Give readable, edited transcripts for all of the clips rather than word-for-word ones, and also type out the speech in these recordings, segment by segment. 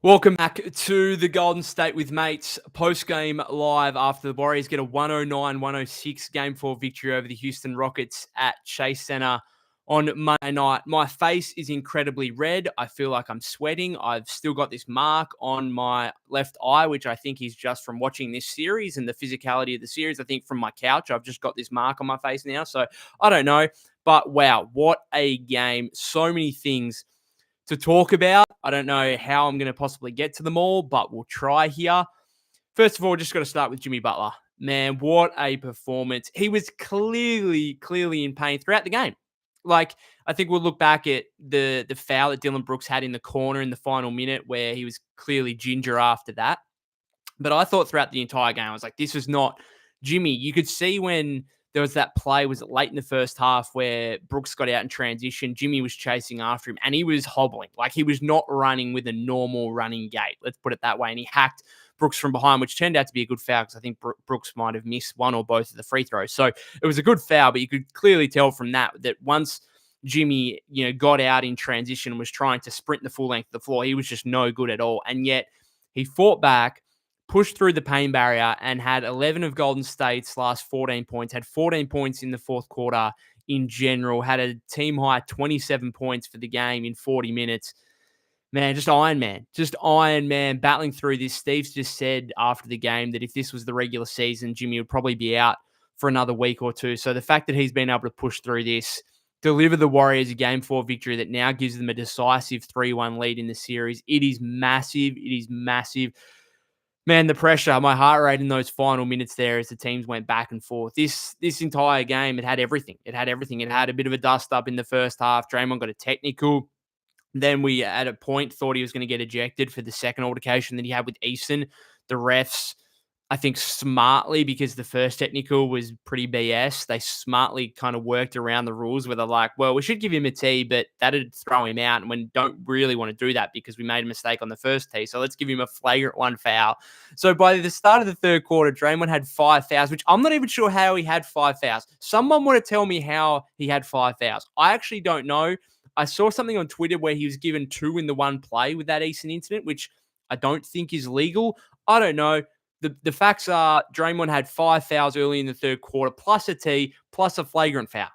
Welcome back to the Golden State with Mates post-game live after the Warriors get a 109-106 Game 4 victory over the Houston Rockets at Chase Center on Monday night. My face is incredibly red. I feel like I'm sweating. I've still got this mark on my left eye, which I think is just from watching this series and the physicality of the series. I think from my couch, I've just got this mark on my face now. So I don't know. But wow, what a game. So many things to talk about. I don't know how I'm going to possibly get to them all, but we'll try here. First of all, just got to start with Jimmy Butler. Man, what a performance. He was clearly in pain throughout the game. Like, I think we'll look back at the foul that Dylan Brooks had in the corner in the final minute where he was clearly ginger after that. But I thought throughout the entire game, I was like, this was not Jimmy. You could see when there was that play, was it late in the first half where Brooks got out in transition, Jimmy was chasing after him and he was hobbling. Like he was not running with a normal running gait. Let's put it that way. And he hacked Brooks from behind, which turned out to be a good foul because I think Brooks might have missed one or both of the free throws. So it was a good foul, but you could clearly tell from that once Jimmy, got out in transition and was trying to sprint the full length of the floor, he was just no good at all. And yet he fought back, pushed through the pain barrier, and had 11 of Golden State's last 14 points, had 14 points in the fourth quarter in general, had a team-high 27 points for the game in 40 minutes. Man, just Iron Man battling through this. Steve's just said after the game that if this was the regular season, Jimmy would probably be out for another week or two. So the fact that he's been able to push through this, deliver the Warriors a Game 4 victory that now gives them a decisive 3-1 lead in the series, it is massive. It is massive. Man, the pressure, my heart rate in those final minutes there as the teams went back and forth. This entire game, it had everything. It had a bit of a dust up in the first half. Draymond got a technical. Then we, at a point, thought he was going to get ejected for the second altercation that he had with Eason. The refs, I think smartly, because the first technical was pretty BS, they smartly kind of worked around the rules where they're like, well, we should give him a T, but that'd throw him out. And we don't really want to do that because we made a mistake on the first T. So let's give him a flagrant one foul. So by the start of the third quarter, Draymond had 5 fouls, which I'm not even sure how he had 5 fouls. Someone want to tell me how he had 5 fouls. I actually don't know. I saw something on Twitter where he was given 2 in the one play with that Eason incident, which I don't think is legal. I don't know. The facts are Draymond had 5 fouls early in the third quarter, plus a T, plus a flagrant foul,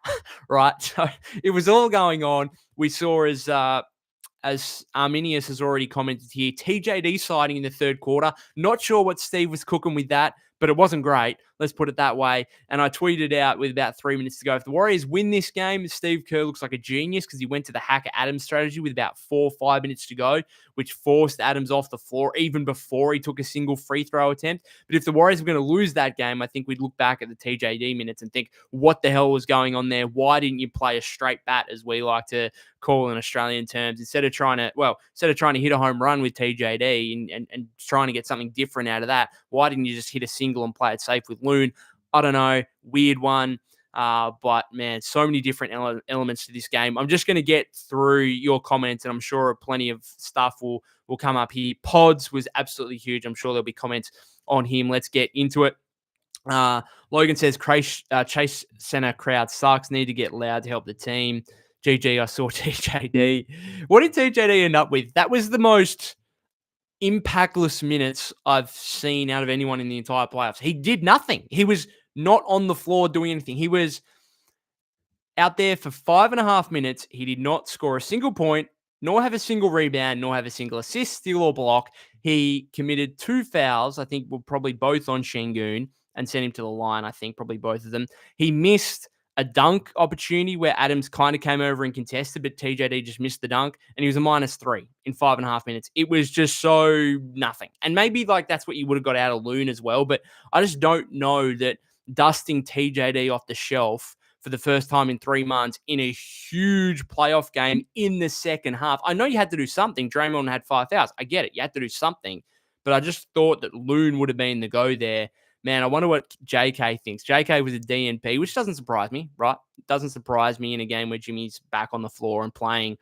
right? So it was all going on. We saw as Arminius has already commented here, TJD siding in the third quarter. Not sure what Steve was cooking with that, but it wasn't great. Let's put it that way. And I tweeted out with about 3 minutes to go, if the Warriors win this game, Steve Kerr looks like a genius because he went to the hacker Adams strategy with about 4 or 5 minutes to go, which forced Adams off the floor even before he took a single free throw attempt. But if the Warriors were going to lose that game, I think we'd look back at the TJD minutes and think, what the hell was going on there? Why didn't you play a straight bat, as we like to call in Australian terms, instead of trying to hit a home run with TJD and trying to get something different out of that? Why didn't you just hit a single and play it safe with Loon? I don't know. Weird one. But man, so many different elements to this game. I'm just going to get through your comments, and I'm sure plenty of stuff will come up here. Pods was absolutely huge. I'm sure there'll be comments on him. Let's get into it. Logan says, Chase Center crowd sucks. Need to get loud to help the team. GG, I saw TJD. What did TJD end up with? That was the most impactless minutes I've seen out of anyone in the entire playoffs. He did nothing. He was not on the floor doing anything. He was out there for 5.5 minutes. He did not score a single point, nor have a single rebound, nor have a single assist, steal, or block. He committed 2 fouls, I think were probably both on Şengün, and sent him to the line, I think, probably both of them. He missed a dunk opportunity where Adams kind of came over and contested, but TJD just missed the dunk, and he was a -3 in 5.5 minutes. It was just so nothing. And maybe that's what you would have got out of Loon as well, but I just don't know that dusting TJD off the shelf for the first time in 3 months in a huge playoff game in the second half. I know you had to do something. Draymond had 5 fouls. I get it. You had to do something, but I just thought that Loon would have been the go there. Man, I wonder what JK thinks. JK was a DNP, which doesn't surprise me, right? It doesn't surprise me in a game where Jimmy's back on the floor and playing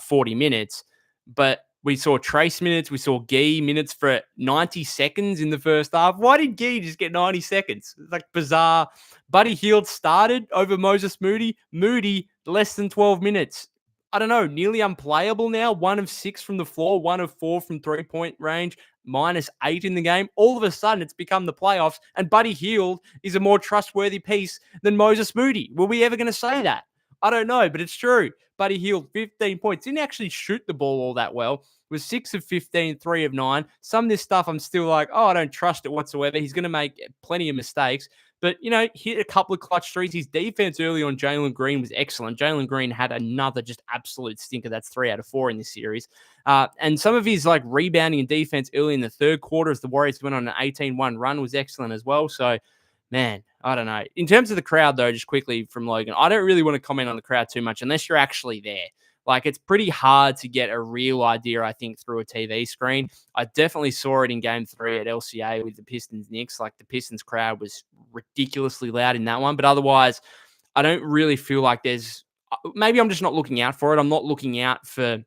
40 minutes. But we saw Trace minutes. We saw Gee minutes for 90 seconds in the first half. Why did Gee just get 90 seconds? It's bizarre. Buddy Hield started over Moses Moody. Moody, less than 12 minutes. I don't know, nearly unplayable now. 1 of 6 from the floor, 1 of 4 from 3-point range, -8 in the game. All of a sudden, it's become the playoffs, and Buddy Hield is a more trustworthy piece than Moses Moody. Were we ever going to say that? I don't know, but it's true. Buddy Hield, 15 points. Didn't actually shoot the ball all that well. Was 6 of 15, 3 of 9. Some of this stuff I'm still like, oh, I don't trust it whatsoever. He's going to make plenty of mistakes. But, hit a couple of clutch threes. His defense early on Jalen Green was excellent. Jalen Green had another just absolute stinker. That's 3 out of 4 in this series. And some of his rebounding and defense early in the third quarter as the Warriors went on an 18-1 run was excellent as well. So, man, I don't know. In terms of the crowd, though, just quickly from Logan, I don't really want to comment on the crowd too much unless you're actually there. It's pretty hard to get a real idea, I think, through a TV screen. I definitely saw it in Game 3 at LCA with the Pistons-Knicks. The Pistons crowd was ridiculously loud in that one. But otherwise, I don't really feel like there's... Maybe I'm just not looking out for it. I'm not looking out for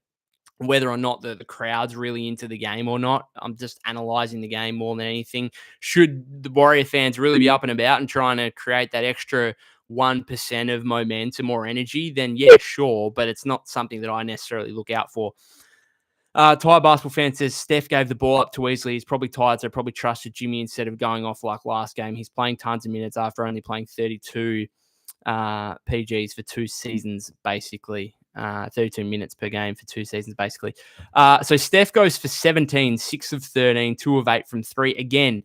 whether or not the crowd's really into the game or not. I'm just analyzing the game more than anything. Should the Warrior fans really be up and about and trying to create that extra 1% of momentum or energy, then yeah, sure, but it's not something that I necessarily look out for. Tired basketball fan says Steph gave the ball up too easily. He's probably tired, so probably trusted Jimmy instead of going off like last game. He's playing tons of minutes after only playing 32 PGs for 2 seasons, basically. 32 minutes per game for 2 seasons, basically. So Steph goes for 17, 6 of 13, 2 of 8 from 3. Again,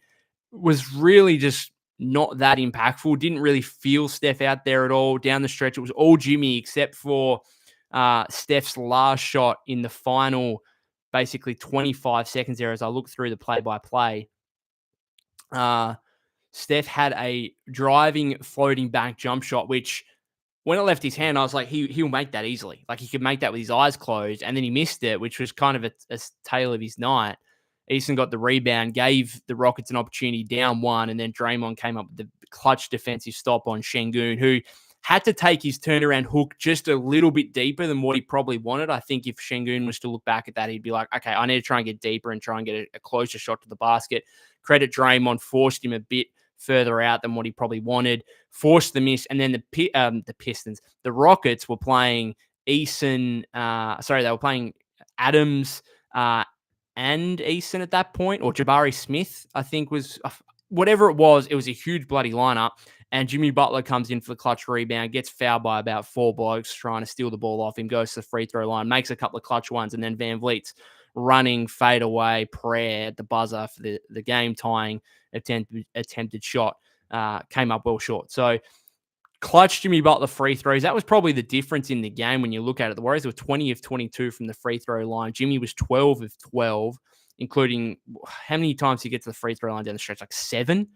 was really just not that impactful. Didn't really feel Steph out there at all. Down the stretch, it was all Jimmy except for Steph's last shot in the final, basically 25 seconds there as I look through the play-by-play. Steph had a driving, floating back jump shot, which when it left his hand, I was like, he'll make that easily. He could make that with his eyes closed, and then he missed it, which was kind of a tale of his night. Easton got the rebound, gave the Rockets an opportunity down 1, and then Draymond came up with the clutch defensive stop on Şengün, who had to take his turnaround hook just a little bit deeper than what he probably wanted. I think if Şengün was to look back at that, he'd be like, okay, I need to try and get deeper and try and get a closer shot to the basket. Credit Draymond, forced him a bit further out than what he probably wanted, forced the miss, and then the Pistons, the Rockets were playing they were playing Adams and Eason at that point, or Jabari Smith, I think was, whatever it was a huge bloody lineup, and Jimmy Butler comes in for the clutch rebound, gets fouled by about 4 blokes trying to steal the ball off him, goes to the free throw line, makes a couple of clutch ones, and then Van Vliet's running fadeaway prayer at the buzzer for the game-tying attempted shot came up well short. So clutch Jimmy Butler free throws. That was probably the difference in the game when you look at it. The Warriors were 20 of 22 from the free throw line. Jimmy was 12 of 12, including how many times he gets to the free throw line down the stretch? 7,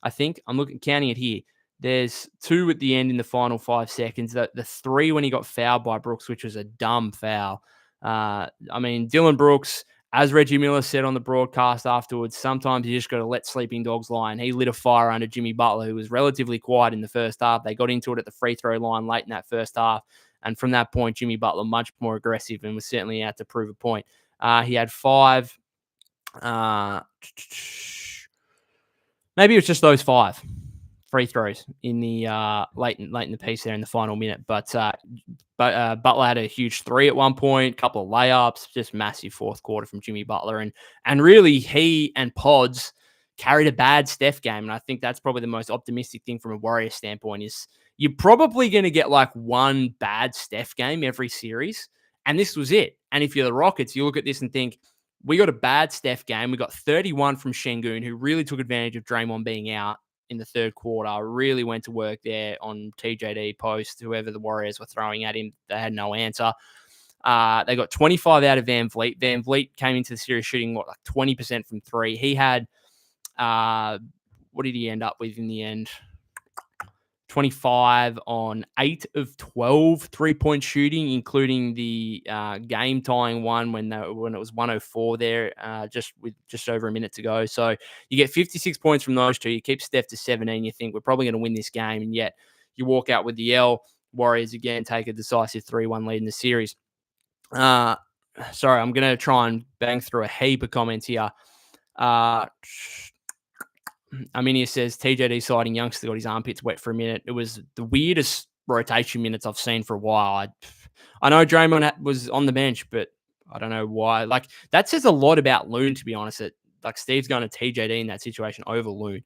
I think. I'm counting it here. There's 2 at the end in the final 5 seconds. The 3 when he got fouled by Brooks, which was a dumb foul. Dylan Brooks, as Reggie Miller said on the broadcast afterwards, sometimes you just got to let sleeping dogs lie. And he lit a fire under Jimmy Butler, who was relatively quiet in the first half. They got into it at the free throw line late in that first half. And from that point, Jimmy Butler much more aggressive and was certainly out to prove a point. He had 5. Maybe it was just those 5 free throws in the late in the piece there in the final minute. But Butler had a huge 3 at one point, couple of layups, just massive fourth quarter from Jimmy Butler. And really, he and Pods carried a bad Steph game. And I think that's probably the most optimistic thing from a Warrior standpoint is you're probably going to get one bad Steph game every series. And this was it. And if you're the Rockets, you look at this and think, we got a bad Steph game. We got 31 from Şengün, who really took advantage of Draymond being out in the third quarter, really went to work there on TJD post, whoever the Warriors were throwing at him. They had no answer. They got 25 out of Van Vliet. Van Vliet came into the series shooting, 20% from 3. He had, what did he end up with in the end? 25 on 8 of 12 3-point shooting, including the game-tying one when it was 104 there, just over a minute to go. So you get 56 points from those 2. You keep Steph to 17. You think we're probably going to win this game, and yet you walk out with the L. Warriors again take a decisive 3-1 lead in the series. Sorry, I'm going to try and bang through a heap of comments here. Arminia says TJD siding youngster got his armpits wet for a minute. It was the weirdest rotation minutes I've seen for a while. I know Draymond was on the bench, but I don't know why. Like, that says a lot about Loon, to be honest. Like, Steve's going to TJD in that situation over Loon.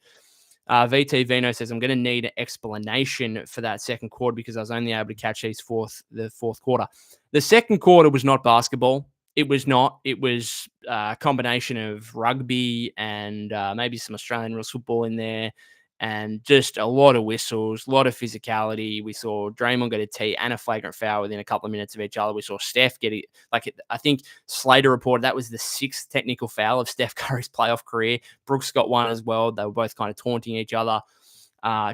VT Vino says, I'm going to need an explanation for that second quarter because I was only able to catch the fourth quarter. The second quarter was not basketball. It was not. It was a combination of rugby and maybe some Australian rules football in there, and just a lot of whistles, a lot of physicality. We saw Draymond get a tee and a flagrant foul within a couple of minutes of each other. We saw Steph get it. I think Slater reported that was the sixth technical foul of Steph Curry's playoff career. Brooks got one as well. They were both kind of taunting each other.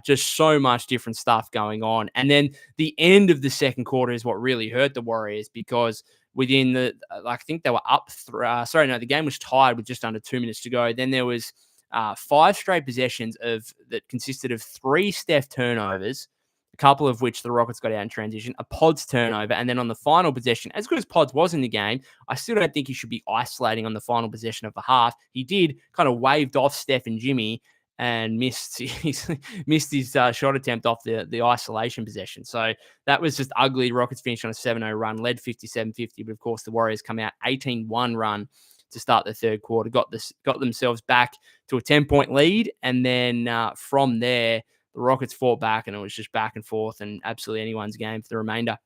Just so much different stuff going on. And then the end of the second quarter is what really hurt the Warriors because within I think they were up. The game was tied with just under 2 minutes to go. Then there was 5 straight possessions that consisted of 3 Steph turnovers, a couple of which the Rockets got out in transition, a Pods turnover, and then on the final possession, as good as Pods was in the game, I still don't think he should be isolating on the final possession of the half. He did kind of waved off Steph and Jimmy and missed his shot attempt off the isolation possession. So that was just ugly. Rockets finished on a 7-0 run, led 57-50, but of course the Warriors come out 18-1 run to start the third quarter, got themselves back to a 10-point lead, and then from there, the Rockets fought back, and it was just back and forth, and absolutely anyone's game for the remainder.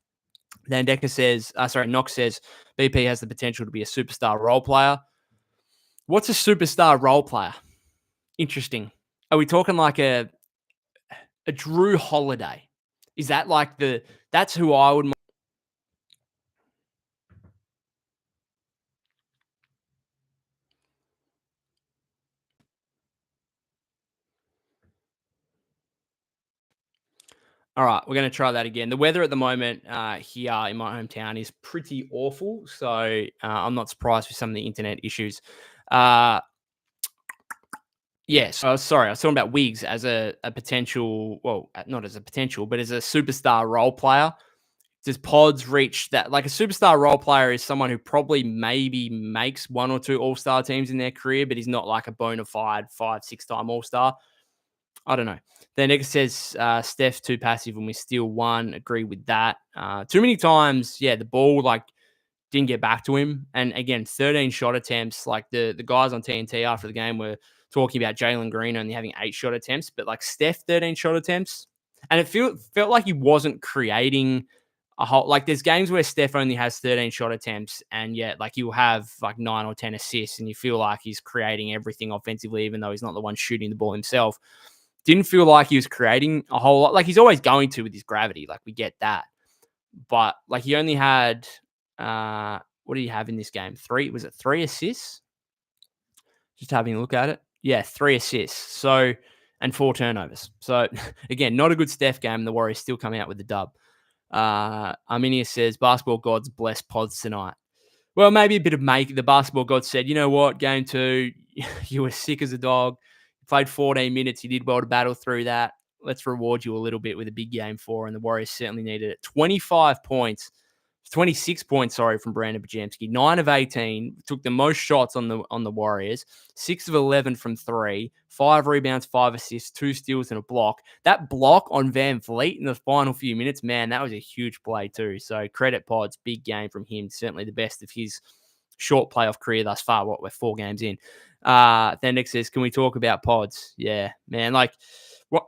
Then Knox says, BP has the potential to be a superstar role player. What's a superstar role player? Interesting. Are we talking like a Drew Holiday? Is that like that's who I would. All right, we're going to try that again. The weather at the moment here in my hometown is pretty awful, so I'm not surprised with some of the internet issues. Sorry, I was talking about Wiggs as a potential, well, not as a potential, but as a superstar role player. Does Pods reach that? Like, a superstar role player is someone who probably maybe makes 1 or 2 all-star teams in their career, but he's not like a bona fide 5-6-time all-star. I don't know. Then Nick says Steph's too passive and we still won. Agree with that. Too many times, the ball didn't get back to him. And again, 13 shot attempts. Like the guys on TNT after the game were talking about Jalen Green only having 8 shot attempts, but like Steph 13 shot attempts, and it felt like he wasn't creating a whole. Like, there's games where Steph only has 13 shot attempts, and yet like you'll have like 9 or 10 assists, and you feel like he's creating everything offensively, even though he's not the one shooting the ball himself. Didn't feel like he was creating a whole lot. Like, he's always going to with his gravity. Like, we get that. But, like, he only had, what did he have in this game? 3 assists? Just having a look at it. Yeah, 3 assists. So, and 4 turnovers. So, again, not a good Steph game. The Warriors still come out with the dub. Arminius says, basketball gods bless Pods tonight. Well, maybe a bit of the basketball god said, you know what, game 2, you were sick as a dog. Played 14 minutes. You did well to battle through that. Let's reward you a little bit with a big game 4, and the Warriors certainly needed it. 26 points, from Brandon Bajamski. 9 of 18, took the most shots on the Warriors. 6 of 11 from 3, 5 rebounds, 5 assists, 2 steals, and a block. That block on Van Vliet in the final few minutes, man, that was a huge play too. So credit Pods, big game from him. Certainly the best of his short playoff career thus far. We're 4 games in. Then Nick says, can we talk about Pods? Yeah, man. Like,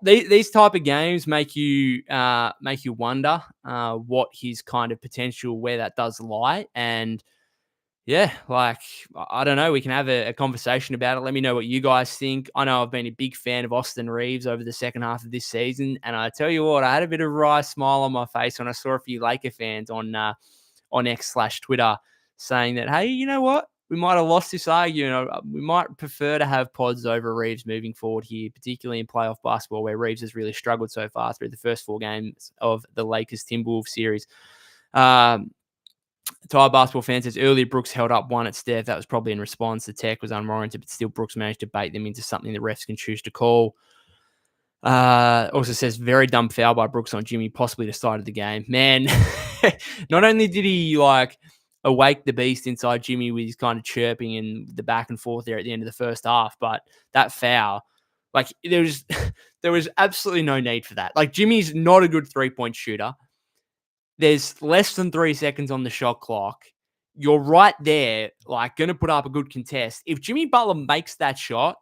these type of games make you wonder what his kind of potential, where that does lie. And yeah, like, I don't know. We can have a conversation about it. Let me know what you guys think. I know I've been a big fan of Austin Reeves over the second half of this season. And I tell you what, I had a bit of a wry smile on my face when I saw a few Laker fans on X/Twitter saying that, hey, you know what? We might have lost this argument. We might prefer to have Pods over Reeves moving forward here, particularly in playoff basketball, where Reeves has really struggled so far through the first 4 games of the Lakers-Timberwolves series. Thai basketball fan says, earlier Brooks held up 1 at Steph. That was probably in response. The tech was unwarranted, but still Brooks managed to bait them into something the refs can choose to call. Also says, very dumb foul by Brooks on Jimmy, possibly the start of the game. Man, not only did he awake the beast inside Jimmy with his kind of chirping and the back and forth there at the end of the first half, but that foul, like, there was absolutely no need for that. Like, Jimmy's not a good 3-point shooter. There's less than 3 seconds on the shot clock. You're right there, like, gonna put up a good contest. If Jimmy Butler makes that shot,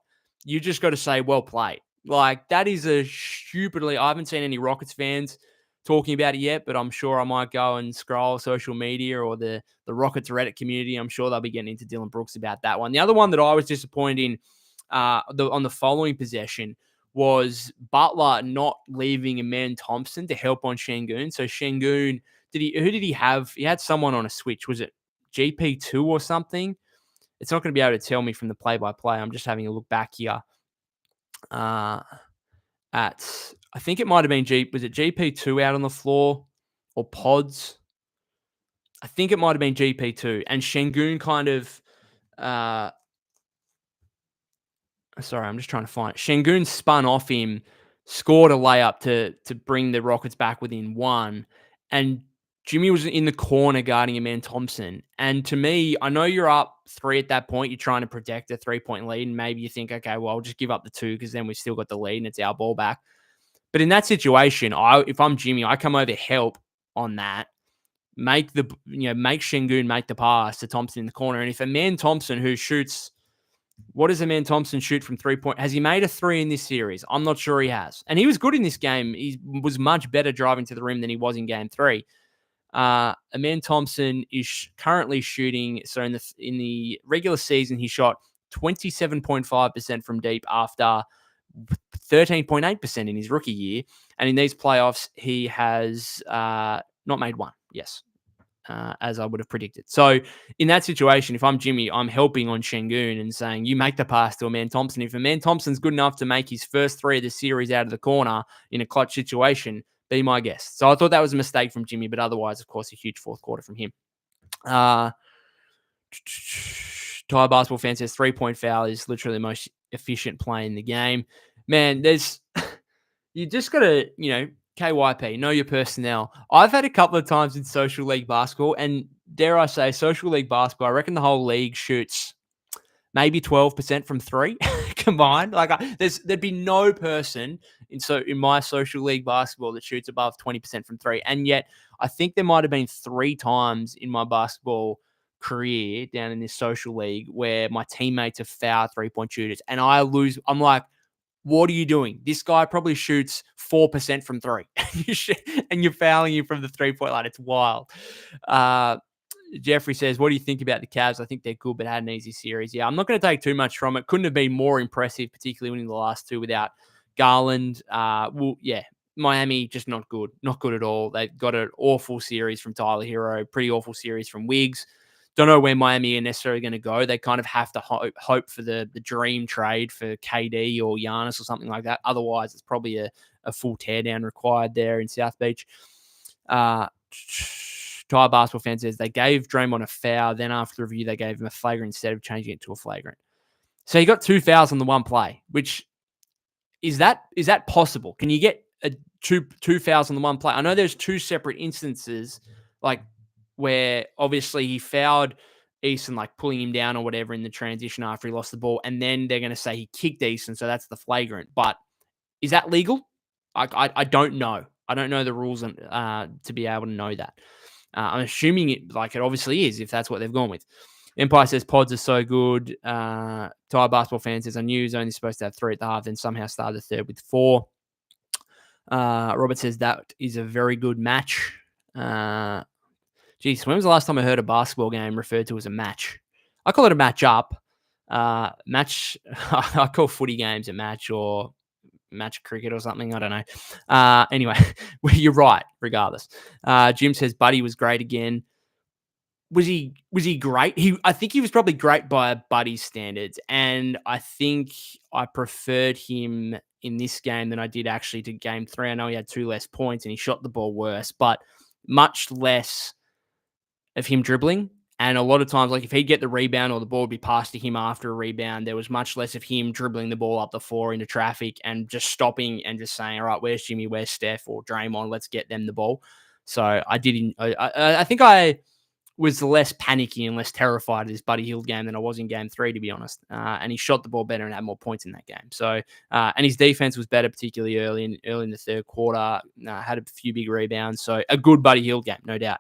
you just got to say, well played. Like, that is a stupidly. I haven't seen any Rockets fans talking about it yet, but I'm sure I might go and scroll social media or the Rockets Reddit community. I'm sure they'll be getting into Dylan Brooks about that one. The other one that I was disappointed in on the following possession was Butler not leaving Amen Thompson to help on Şengün. So Şengün, who did he have? He had someone on a switch. Was it GP2 or something? It's not going to be able to tell me from the play-by-play. I'm just having a look back here uh, I think it might have been was it GP2 out on the floor or Pods? I think it might have been GP2. And Şengün kind of sorry, I'm just trying to find it. Şengün spun off him, scored a layup to bring the Rockets back within one, and Jimmy was in the corner guarding Amen Thompson. And to me, I know you're up 3 at that point. You're trying to protect a 3-point lead, and maybe you think, okay, well, I'll just give up the 2 because then we've still got the lead and it's our ball back. But in that situation, if I'm Jimmy, I come over to help on that. Make Şengün make the pass to Thompson in the corner. And if Amen Thompson, who shoots, what does Amen Thompson shoot from 3-point? Has he made a 3 in this series? I'm not sure he has. And he was good in this game. He was much better driving to the rim than he was in game 3. Amen Thompson is currently shooting. So in the regular season, he shot 27.5% from deep after 13.8% in his rookie year. And in these playoffs, he has not made one. Yes. As I would have predicted. So in that situation, if I'm Jimmy, I'm helping on Şengün and saying, you make the pass to Amen Thompson. If Amen Thompson's good enough to make his first 3 of the series out of the corner in a clutch situation, be my guest. So I thought that was a mistake from Jimmy, but otherwise, of course, a huge fourth quarter from him. Thai basketball fan says 3-point foul is literally the most efficient play in the game. Man, you just got to, KYP, know your personnel. I've had a couple of times in social league basketball, and dare I say, social league basketball, I reckon the whole league shoots maybe 12% from 3 combined. Like, there'd be no person in my social league basketball that shoots above 20% from 3. And yet, I think there might have been 3 times in my basketball career down in this social league where my teammates have fouled 3-point shooters, and I lose. I'm like, what are you doing? This guy probably shoots 4% from 3 and you're fouling him from the 3-point line. It's wild. Jeffrey says, what do you think about the Cavs? I think they're good, but had an easy series. Yeah, I'm not going to take too much from it. Couldn't have been more impressive, particularly winning the last 2 without Garland. Miami just not good. Not good at all. They've got an awful series from Tyler Hero, pretty awful series from Wiggs. Don't know where Miami are necessarily going to go. They kind of have to hope for the dream trade for KD or Giannis or something like that. Otherwise, it's probably a full teardown required there in South Beach. Thai basketball fan says they gave Draymond a foul. Then after the review, they gave him a flagrant instead of changing it to a flagrant. So he got 2 fouls on the one play, which is that possible? Can you get two fouls on the one play? I know there's 2 separate instances, like, where obviously he fouled Easton, like pulling him down or whatever in the transition after he lost the ball. And then they're going to say he kicked Easton. So that's the flagrant. But is that legal? I don't know. I don't know the rules to be able to know that. I'm assuming it obviously is if that's what they've gone with. Empire says pods are so good. Thai basketball fan says I knew he was only supposed to have 3 at the half, then somehow started the third with 4. Robert says that is a very good match. Geez, when was the last time I heard a basketball game referred to as a match? I call it a match up. Match. I call footy games a match or match cricket or something. I don't know. Anyway, you're right. Regardless, Jim says Buddy was great again. Was he great? I think he was probably great by Buddy's standards, and I think I preferred him in this game than I did actually to game 3. I know he had 2 less points and he shot the ball worse, but much less of him dribbling. And a lot of times, like if he'd get the rebound or the ball would be passed to him after a rebound, there was much less of him dribbling the ball up the floor into traffic and just stopping and just saying, all right, where's Jimmy, where's Steph or Draymond? Let's get them the ball. So I think I was less panicky and less terrified of this Buddy Hield game than I was in game 3, to be honest. And he shot the ball better and had more points in that game. So, and his defense was better, particularly early in the third quarter. Had a few big rebounds. So a good Buddy Hield game, no doubt.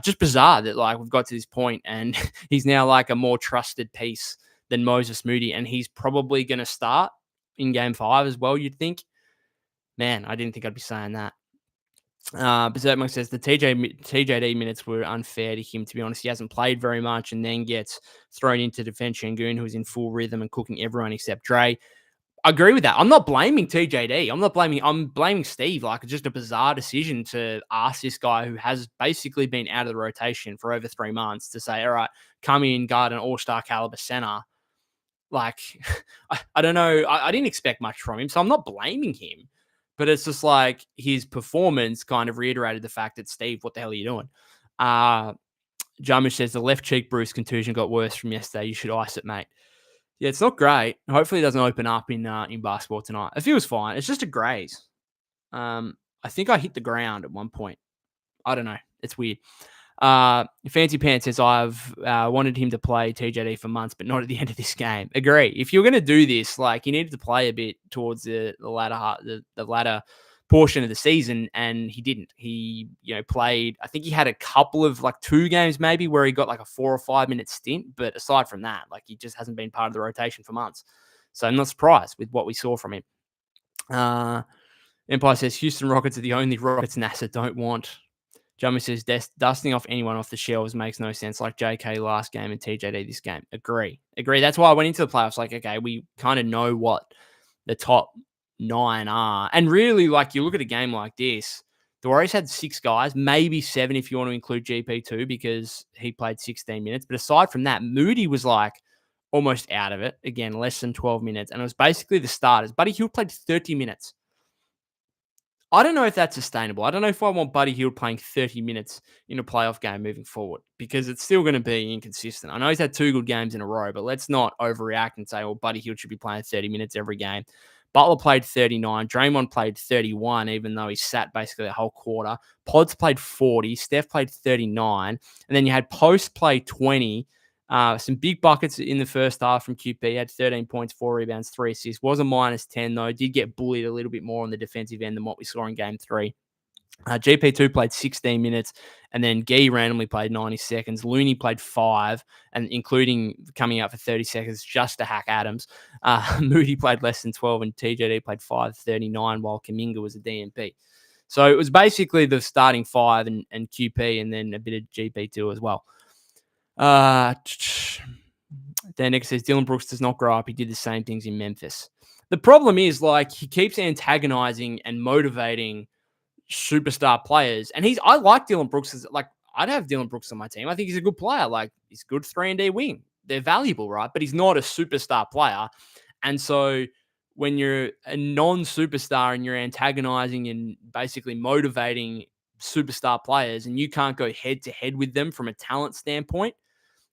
Just bizarre that like we've got to this point and he's now like a more trusted piece than Moses Moody, and he's probably going to start in game 5 as well. You'd think, man, I didn't think I'd be saying that. Berserkmonk says the TJD minutes were unfair to him, to be honest. He hasn't played very much and then gets thrown into defense Şengün, who's in full rhythm and cooking everyone except Dre. I agree with that. I'm not blaming TJD. I'm blaming Steve. Like, it's just a bizarre decision to ask this guy who has basically been out of the rotation for over 3 months to say, all right, come in, guard an all-star caliber center. Like, I don't know. I didn't expect much from him, so I'm not blaming him. But it's just like his performance kind of reiterated the fact that, Steve, what the hell are you doing? Jarmusch says the left cheek bruise contusion got worse from yesterday. You should ice it, mate. Yeah, it's not great. Hopefully it doesn't open up in basketball tonight. It feels fine. It's just a graze. I think I hit the ground at one point. I don't know. It's weird. Fancy Pants says, I've wanted him to play TJD for months, but not at the end of this game. Agree. If you're going to do this, like, you needed to play a bit towards the latter portion of the season, and he didn't. He, played, I think he had a couple of, 2 games maybe where he got like a 4 or 5 minute stint, but aside from that, like, he just hasn't been part of the rotation for months. So I'm not surprised with what we saw from him. Empire says, Houston Rockets are the only Rockets NASA don't want. Jummy says, dusting off anyone off the shelves makes no sense, like JK last game and TJD this game. Agree. That's why I went into the playoffs like, okay, we kind of know what the top 9 are. And really, like, you look at a game like this, the Warriors had 6 guys, maybe 7 if you want to include GP2 because he played 16 minutes. But aside from that, Moody was like almost out of it. Again, less than 12 minutes. And it was basically the starters. Buddy Hield played 30 minutes. I don't know if that's sustainable. I don't know if I want Buddy Hield playing 30 minutes in a playoff game moving forward because it's still going to be inconsistent. I know he's had 2 good games in a row, but let's not overreact and say, well, Buddy Hield should be playing 30 minutes every game. Butler played 39. Draymond played 31, even though he sat basically the whole quarter. Pods played 40. Steph played 39. And then you had Post play 20. Some big buckets in the first half from QP. Had 13 points, 4 rebounds, 3 assists. Was a minus 10, though. Did get bullied a little bit more on the defensive end than what we saw in game 3. GP2 played 16 minutes, and then Gee randomly played 90 seconds. Looney played 5, and including coming out for 30 seconds just to hack Adams. Moody played less than 12, and TJD played 5:39, while Kuminga was a DNP. So it was basically the starting 5 and QP, and then a bit of GP2 as well. Dan Nick says Dylan Brooks does not grow up. He did the same things in Memphis. The problem is, like, he keeps antagonizing and motivating superstar players. And I like Dylan Brooks. I'd have Dylan Brooks on my team. I think he's a good player. Like, he's good 3-and-D wing. They're valuable, right? But he's not a superstar player. And so when you're a non-superstar and you're antagonizing and basically motivating superstar players and you can't go head to head with them from a talent standpoint,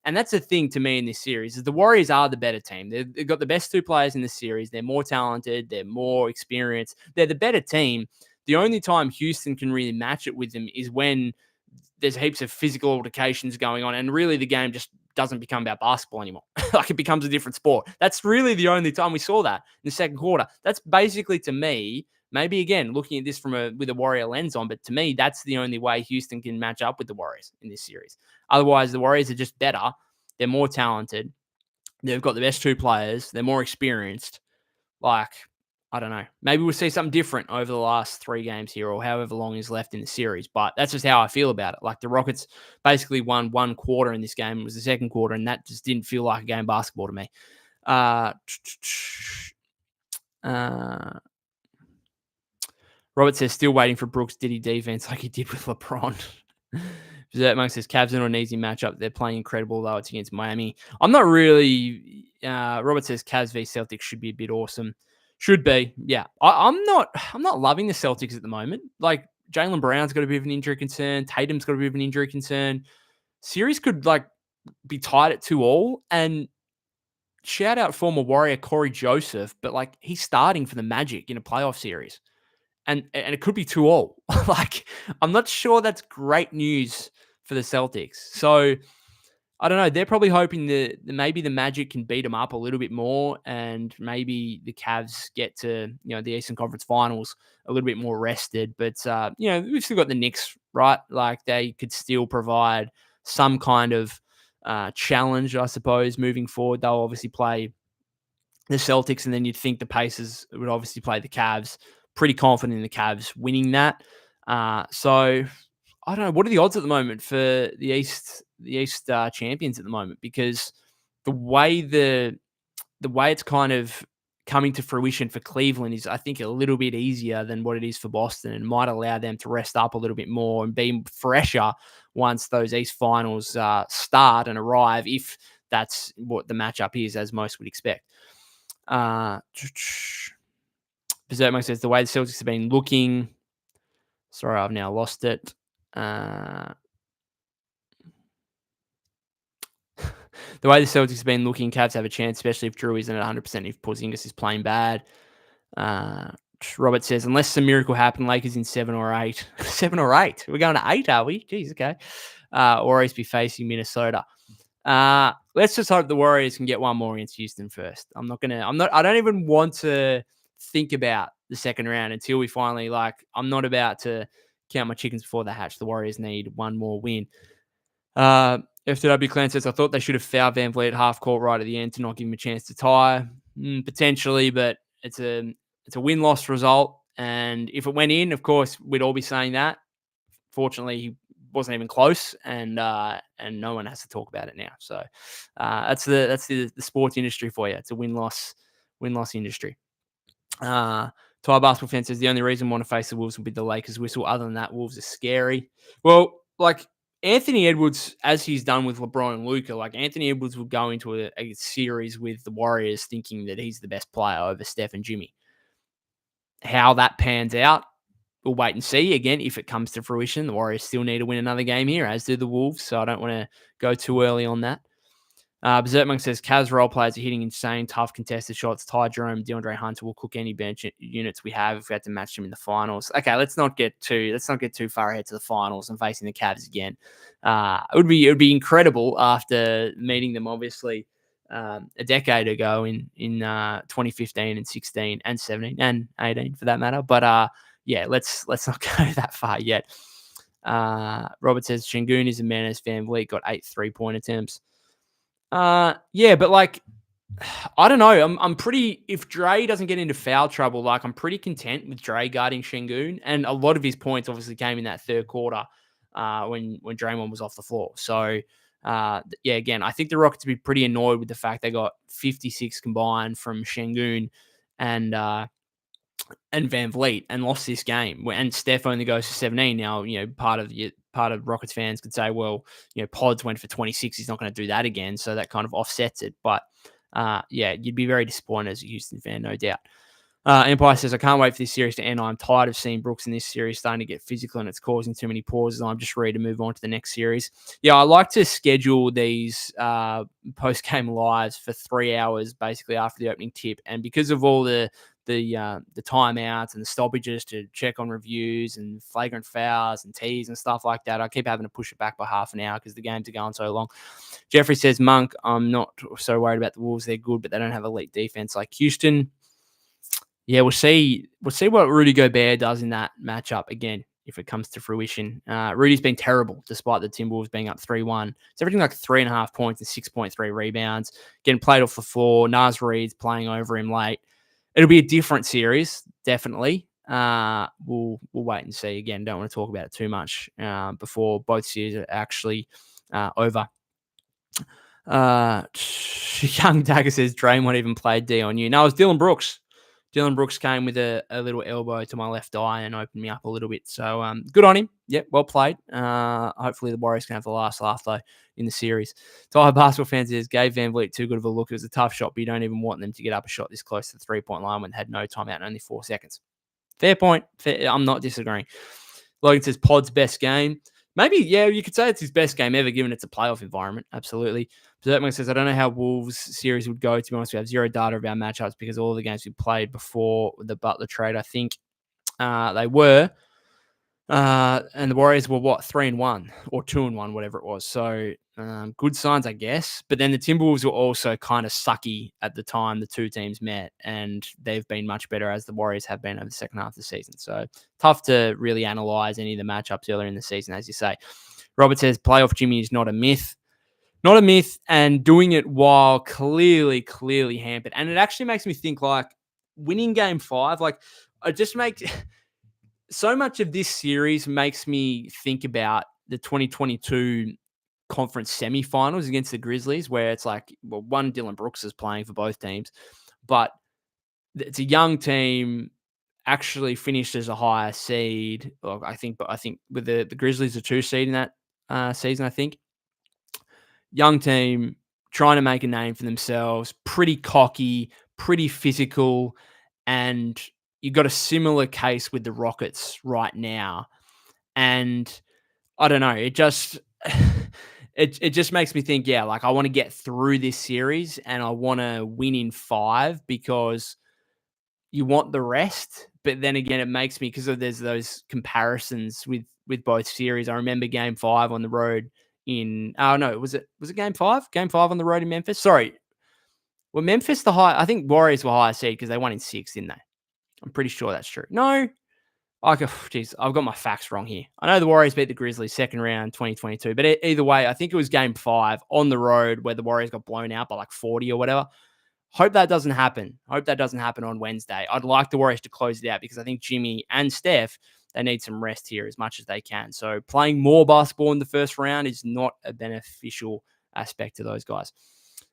and that's the thing to me in this series, is the Warriors are the better team. They've got the best 2 players in the series. They're more talented. They're more experienced. They're the better team. The only time Houston can really match it with them is when there's heaps of physical altercations going on, and really the game just doesn't become about basketball anymore. Like, it becomes a different sport. That's really the only time we saw that in the second quarter. That's basically, to me, maybe again looking at this with a Warrior lens on, but to me, that's the only way Houston can match up with the Warriors in this series. Otherwise, the Warriors are just better. They're more talented. They've got the best 2 players. They're more experienced. Like, I don't know. Maybe we'll see something different over the last 3 games here or however long is left in the series. But that's just how I feel about it. Like, the Rockets basically won 1 quarter in this game. It was the second quarter, and that just didn't feel like a game of basketball to me. Robert says, still waiting for Brooks Diddy defense like he did with LeBron. Monk says, Cavs are not an easy matchup. They're playing incredible, though. It's against Miami. I'm not really... Robert says, Cavs v Celtics should be a bit awesome. Should be, yeah. I'm not loving the Celtics at the moment. Like, Jaylen Brown's got a bit of an injury concern. Tatum's got a bit of an injury concern. Series could, be tied at 2-2. And shout out former Warrior Corey Joseph, but, he's starting for the Magic in a playoff series. And it could be 2-2. I'm not sure that's great news for the Celtics. So I don't know. They're probably hoping that maybe the Magic can beat them up a little bit more, and maybe the Cavs get to the Eastern Conference Finals a little bit more rested. But we've still got the Knicks, right? Like they could still provide some kind of challenge, I suppose, moving forward. They'll obviously play the Celtics, and then you'd think the Pacers would obviously play the Cavs. Pretty confident in the Cavs winning that. So I don't know. What are the odds at the moment for the East champions at the moment? Because the way it's kind of coming to fruition for Cleveland is, I think, a little bit easier than what it is for Boston, and might allow them to rest up a little bit more and be fresher once those East finals start and arrive, if that's what the matchup is, as most would expect. Berserkmo says the way the Celtics have been looking. Sorry, I've now lost it. The way the Celtics have been looking, Cavs have a chance, especially if Drew isn't at 100%, if Porzingis is playing bad. Robert says, unless some miracle happened, Lakers in 7 or 8. 7 or 8? We're going to 8, are we? Jeez, okay. Warriors be facing Minnesota. Let's just hope the Warriors can get one more against Houston first. I don't even want to think about the second round until we finally, I'm not about to count my chickens before they hatch. The Warriors need one more win. FTW Clan says, I thought they should have fouled Van Vliet at half court right at the end to not give him a chance to tie. Potentially, but it's a win-loss result. And if it went in, of course, we'd all be saying that. Fortunately, he wasn't even close, and no one has to talk about it now. So that's the sports industry for you. It's a win-loss industry. Thai basketball fan says the only reason I want to face the Wolves would be the Lakers whistle. Other than that, Wolves are scary. Well, Anthony Edwards, as he's done with LeBron and Luka, Anthony Edwards would go into a series with the Warriors thinking that he's the best player over Steph and Jimmy. How that pans out, we'll wait and see. Again, if it comes to fruition, the Warriors still need to win another game here, as do the Wolves, so I don't want to go too early on that. Berserkmonk says, Cavs role players are hitting insane, tough contested shots. Ty Jerome, DeAndre Hunter will cook any bench units we have if we had to match them in the finals. Okay, let's not get too far ahead to the finals and facing the Cavs again. It would be incredible after meeting them, obviously, a decade ago in 2015 and 16 and 17 and 18 for that matter. But let's not go that far yet. Robert says Şengün is a menace. Van Vliet got 8 3-point attempts. But I don't know. I'm pretty. If Dre doesn't get into foul trouble, I'm pretty content with Dre guarding Şengün, and a lot of his points obviously came in that third quarter when Draymond was off the floor. So again, I think the Rockets would be pretty annoyed with the fact they got 56 combined from Şengün and Van Vliet and lost this game. And Steph only goes for 17 now. Part of Rockets fans could say, well, Pods went for 26. He's not going to do that again. So that kind of offsets it. But you'd be very disappointed as a Houston fan, no doubt. Empire says, I can't wait for this series to end. I'm tired of seeing Brooks in this series starting to get physical, and it's causing too many pauses. I'm just ready to move on to the next series. Yeah, I like to schedule these post-game lives for 3 hours, basically after the opening tip. And because of all the timeouts and the stoppages to check on reviews and flagrant fouls and tees and stuff like that, I keep having to push it back by half an hour because the games are going so long. Jeffrey says, Monk, I'm not so worried about the Wolves. They're good, but they don't have elite defense like Houston. Yeah, we'll see what Rudy Gobert does in that matchup again if it comes to fruition. Rudy's been terrible despite the Timberwolves being up 3-1. It's everything 3.5 points and 6.3 rebounds, getting played off the floor. Naz Reid's playing over him late. It'll be a different series, definitely. We'll wait and see. Again, don't want to talk about it too much before both series are actually over. Young Dagger says Draymond even played D on you. No, it was Dylan Brooks. Dylan Brooks came with a little elbow to my left eye and opened me up a little bit. So good on him. Yep, well played. Hopefully the Warriors can have the last laugh, though, in the series. Thai basketball fans says, gave Van Vliet too good of a look. It was a tough shot, but you don't even want them to get up a shot this close to the three-point line when they had no timeout and only 4 seconds. Fair point. I'm not disagreeing. Logan says, Pod's best game. Maybe, you could say it's his best game ever, given it's a playoff environment. Absolutely. Berserkman says, I don't know how Wolves series would go. To be honest, we have zero data about matchups because all the games we played before the Butler trade, I think they were. And the Warriors were 3-1 or 2-1, whatever it was. So good signs, I guess. But then the Timberwolves were also kind of sucky at the time the two teams met, and they've been much better as the Warriors have been over the second half of the season. So tough to really analyze any of the matchups earlier in the season, as you say. Robert says playoff Jimmy is not a myth. Not a myth, and doing it while clearly hampered. And it actually makes me think, like, winning game 5, like, it just makes so much of this series makes me think about the 2022 conference semifinals against the Grizzlies, where it's like, well, one, Dylan Brooks is playing for both teams, but it's a young team, actually finished as a higher seed. Well, I think with the Grizzlies, a 2 seed in that season, I think. Young team trying to make a name for themselves, pretty cocky, pretty physical, and you got a similar case with the Rockets right now. And I don't know, it just it just makes me think, yeah, like I want to get through this series and I want to win in 5 because you want the rest. But then again, it makes me, because there's those comparisons with both series. I remember game 5 on the road in, oh no, was it game 5? Game 5 on the road in Memphis? Sorry. Well, Memphis I think Warriors were higher seed because they won in 6, didn't they? I'm pretty sure that's true. No. Jeez, I've got my facts wrong here. I know the Warriors beat the Grizzlies second round 2022, but either way, I think it was game 5 on the road where the Warriors got blown out by like 40 or whatever. Hope that doesn't happen. Hope that doesn't happen on Wednesday. I'd like the Warriors to close it out because I think Jimmy and Steph, they need some rest here as much as they can. So playing more basketball in the first round is not a beneficial aspect to those guys.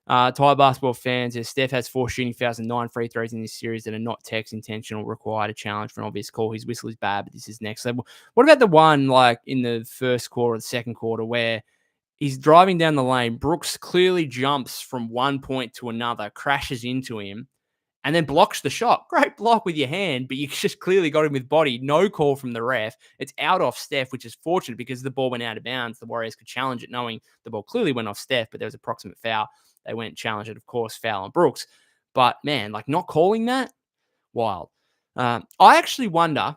Thai basketball fans, Steph has 4 shooting fouls and 9 free throws in this series that are not text intentional, required a challenge for an obvious call. His whistle is bad, but this is next level. What about the one like in the first quarter or the second quarter where he's driving down the lane? Brooks clearly jumps from one point to another, crashes into him, and then blocks the shot. Great block with your hand, but you just clearly got him with body. No call from the ref. It's out off Steph, which is fortunate because the ball went out of bounds. The Warriors could challenge it knowing the ball clearly went off Steph, but there was a proximate foul. They went and challenged it, of course, foul on Brooks. But, man, like not calling that, wild. I actually wonder